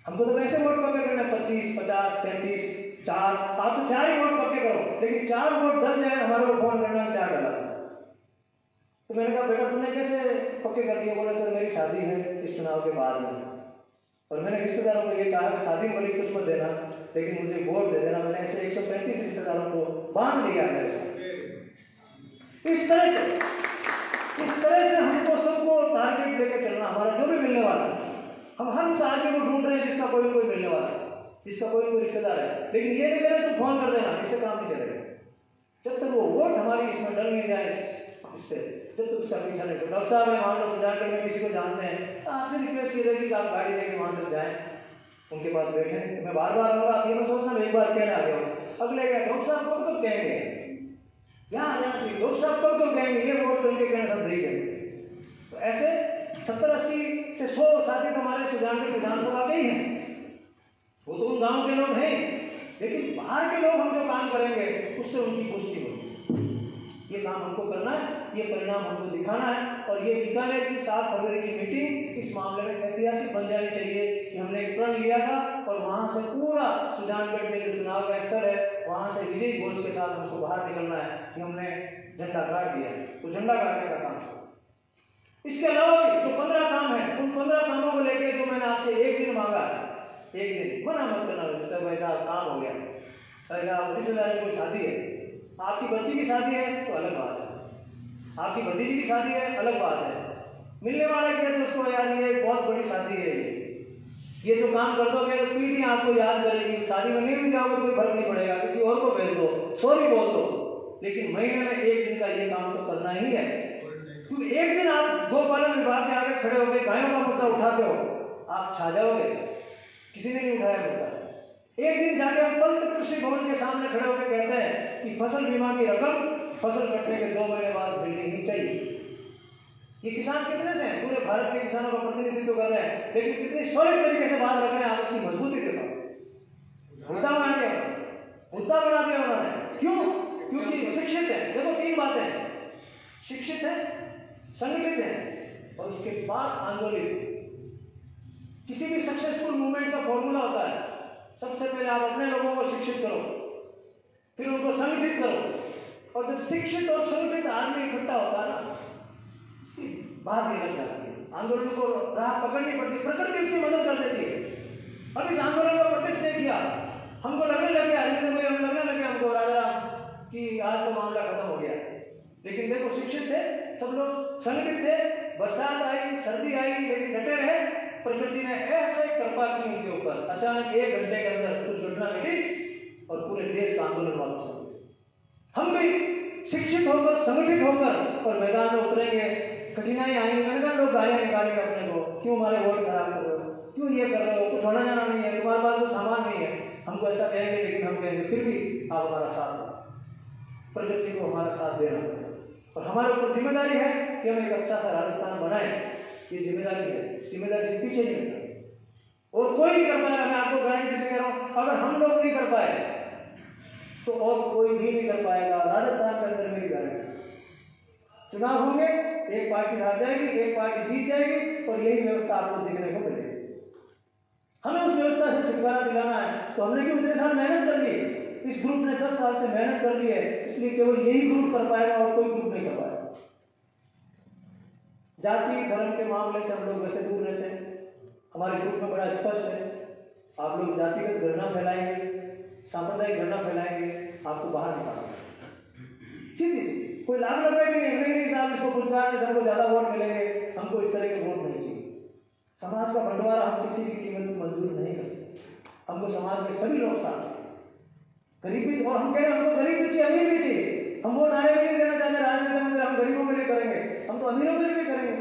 Speaker 1: हमको तो वैसे वोट पक्के करना 25, 50, 33, 4, आप तो 4 ही वोट पक्के करो, लेकिन 4 वोट डल जाए हमारे को फोन करना 4 डला। तो मैंने कहा बेटा तुमने कैसे पक्के कर दिए? बोला सर मेरी शादी है इस चुनाव के बाद में, और मैंने रिश्तेदारों को ये कहा कि शादी में कुछ मत देना, लेकिन मुझे वोट दे देना। मैंने ऐसे 135 रिश्तेदारों को बांध लिया मेरे साथ। इस तरह से हमको सबको टारगेट लेकर चलना। हमारा जो भी मिलने वाला है, हम हर उस आदमी को ढूंढ रहे हैं जिसका कोई कोई मिलने वाला है, जिसका कोई रिश्तेदार है, लेकिन ये नहीं करें तो फोन कर देना, इससे काम नहीं चलेगा। जब तक वो वोट हमारी इसमें डल नहीं जाए इस पर, जब तक उसका पीछा नहीं। डॉक्टर साहब है, मान लो सुजानगढ़ में किसी को जानते हैं, आपसे रिक्वेस्ट की रहेगी कि आप गाड़ी लेके वहां तक जाएं, उनके पास बैठे। मैं बार बार आऊँगा, आप ये मत सोचना एक बार कहने आ गया हूँ, अगले गए डॉक्टर साहब कब कब कहेंगे, यहाँ आ जाना चाहिए, डॉक्टर साहब कब कब कहेंगे, ये वोट तो इनके कहने सब देंगे। तो ऐसे 70-80 से 100 साथी हमारे सुजानगढ़ विधानसभा के ही हैं। वो तो उन गाँव के लोग हैं, लेकिन बाहर के लोग हम जो काम करेंगे उससे उनकी पुष्टि होगी। ये काम हमको करना है, ये परिणाम हमको दिखाना है, और ये बीकानेर की 7 फरवरी की मीटिंग इस मामले में ऐतिहासिक बन जानी चाहिए कि हमने एक प्रण से पूरा सुजानगढ़ में जो चुनाव का स्तर है वहाँ से विजयी घोष के साथ हमको बाहर निकलना है कि हमने झंडा गाड़ दिया, तो झंडा गाड़ने का काम शुरू। इसके अलावा भी जो 15 काम है, उन 15 कामों को लेके जो मैंने आपसे एक दिन मांगा है, एक दिन मना मत करना, सब ऐसा काम हो गया, ऐसा रिश्तेदारी कोई शादी है, आपकी बच्ची की शादी है तो अलग बात है, आपकी भतीजी की शादी है अलग बात है, मिलने वाले के दोस्तों यार ये बहुत बड़ी शादी है, ये जो काम कर दोगे तो पीढ़ी आपको याद करेगी, शादी में नहीं भी जाओगे कोई फर्क नहीं पड़ेगा, किसी और को भेज दो, सॉरी बोल दो, लेकिन महीने में एक दिन का ये काम तो करना ही है। क्योंकि एक दिन आप गोपालन विभाग के आगे खड़े होकर गायों का मुद्दा उठाते हो, आप छा जाओगे, किसी ने नहीं उठाया मुद्दा। एक दिन जाके हम पंत कृषि भवन के सामने खड़े होकर कहते हैं कि फसल बीमा की रकम फसल कटने के 2 महीने बाद मिलनी ही चाहिए। ये किसान कितने से हैं, पूरे भारत के किसानों का प्रतिनिधित्व कर रहे हैं, लेकिन कितने सॉलिड तरीके से बात रख रहे हैं, आप उसकी मजबूती देखो, मुद्दा बना दिया, मुद्दा बना दिया उन्होंने। क्यों? क्योंकि शिक्षित है। देखो 3 बातें, शिक्षित है, संगठित है और उसके बाद आंदोलित। किसी भी सक्सेसफुल मूवमेंट का फॉर्मूला होता है, सबसे पहले आप अपने लोगों को शिक्षित करो, फिर उनको संगठित करो, और जब शिक्षित और संगठित आदमी इकट्ठा होता है ना, इसकी बात नहीं लग जाती है, आंदोलन को राह पकड़नी पड़ती, प्रकृति उसकी मदद कर देती है। अब इस आंदोलन को प्रत्यक्ष नहीं किया, हमको लगने लगे हमको राजा कि आज तो मामला खत्म हो गया, लेकिन देखो शिक्षित थे सब लोग, संगठित थे, बरसात आई सर्दी आई लेकिन डटे रहे, प्रकृति ने ऐसे कृपा की उनके ऊपर, अचानक 1 घंटे के अंदर कुछ घटना घटी और पूरे देश का आंदोलन वापस हो गया। हम भी शिक्षित होकर संगठित होकर और मैदान में उतरेंगे, कठिनाई आएंगी, मैंने कहा लोग गालियां निकालेंगे अपने को, क्यों हमारे वोट खराब कर रहे हो, क्यों ये कर रहे हो, कुछ होना जाना नहीं है, तुम्हारे पास कोई सामान नहीं है, हमको ऐसा कहेंगे, लेकिन हम कहेंगे फिर भी आप हमारा साथ दो, प्रकृति को हमारा साथ देना और हमारे ऊपर जिम्मेदारी है कि हम एक अच्छा सा राजस्थान बनाएं। ये जिम्मेदारी है, जिम्मेदारी से पीछे नहीं हटना और कोई नहीं कर पाएगा। मैं आपको गारंटी से कह रहा हूं, अगर हम लोग नहीं कर पाए तो और कोई भी नहीं कर पाएगा। राजस्थान के अंदर मेरी गारंटी, चुनाव होंगे, एक पार्टी हार जाएगी, एक पार्टी जीत जाएगी और यही व्यवस्था आपको देखने को मिलेगी। हमें उस व्यवस्था से छुटकारा दिलाना है, तो हमने क्यों इतने साल मेहनत कर ली, इस ग्रुप ने 10 साल से मेहनत कर ली है, इसलिए केवल यही ग्रुप कर पाएगा और कोई ग्रुप नहीं कर पाएगा। जाति धर्म के मामले से हम लोग वैसे दूर रहते हैं, हमारे ग्रुप में बड़ा स्पष्ट है, आप लोग जातिगत घृणा फैलाएंगे, सांप्रदायिक घृणा फैलाएंगे, आपको बाहर निकालेंगे। सीधी सी कोई लाभ लगाएंगे नहीं साहब, इसको रोजगार में हमको ज्यादा वोट मिलेंगे, हमको इस तरह के वोट नहीं चाहिए। समाज का बंटवारा हम किसी भी कीमत में मंजूर नहीं करते, हमको समाज के सभी लोग साथ, गरीबी, और हम कह रहे हैं हमको गरीब भी चाहिए, अमीर भी चाहिए, हम वो नारे भी नहीं देना चाहते राजनीति में, हम गरीबों के लिए करेंगे, हम तो अमीरों के लिए भी करेंगे,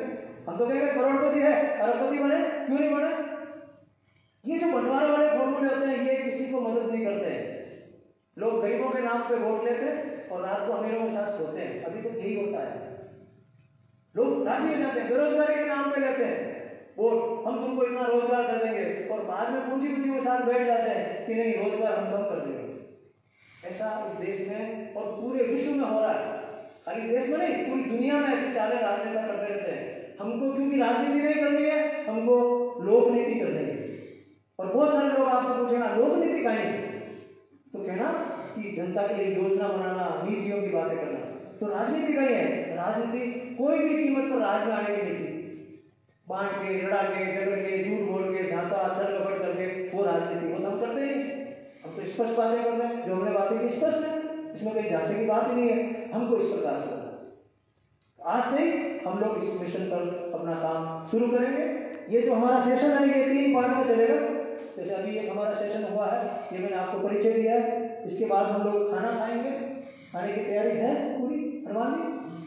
Speaker 1: हम तो कहेंगे करोड़पति है अरबपति बने, क्यों नहीं बने। ये जो बंटवारा वाले फॉर्मूले होते हैं ये किसी को मदद नहीं करते हैं। लोग गरीबों के नाम पे वोट लेते हैं और रात को अमीरों के साथ सोते हैं, अभी तक यही होता है। लोग राजी हो जाते हैं, बेरोजगारी के नाम पे लेते हैं वोट, हम तुमको इतना रोजगार दे देंगे, और बाद में पूंजीपतियों के साथ बैठ जाते हैं कि नहीं रोजगार हम कम कर देंगे। ऐसा इस देश में और पूरे विश्व में हो रहा है, खाली देश में नहीं पूरी दुनिया में ऐसे चाले राजनेता करते रहते हैं। हमको क्योंकि राजनीति नहीं करनी है, हमको लोक नीति करनी है। और बहुत सारे लोग आपसे पूछेंगे लोक नीति कहाँ है, तो कहना कि जनता के लिए योजना बनाना, नीतियों की बातें करना, तो राजनीति कहीं है। राजनीति कोई भी कीमत पर राज में आने की नीति, बांट के, लड़ा के, झगड़ के, झूठ बोल के, झांसा छल कपट करके, वो राजनीति वो हम करते ही नहीं। हम तो स्पष्ट बातें कर रहे हैं, जो हमने बातें की स्पष्ट है, इसमें कहीं झांसे की बात ही नहीं है। हमको इस प्रकार से करना है। आज से ही हम लोग इस मिशन पर अपना काम शुरू करेंगे। ये जो हमारा सेशन है ये 3 पार्ट में चलेगा। जैसे अभी एक हमारा सेशन हुआ है, ये मैंने आपको परिचय दिया है। इसके बाद हम लोग खाना खाएंगे, खाने की तैयारी है पूरी हनुमान जी।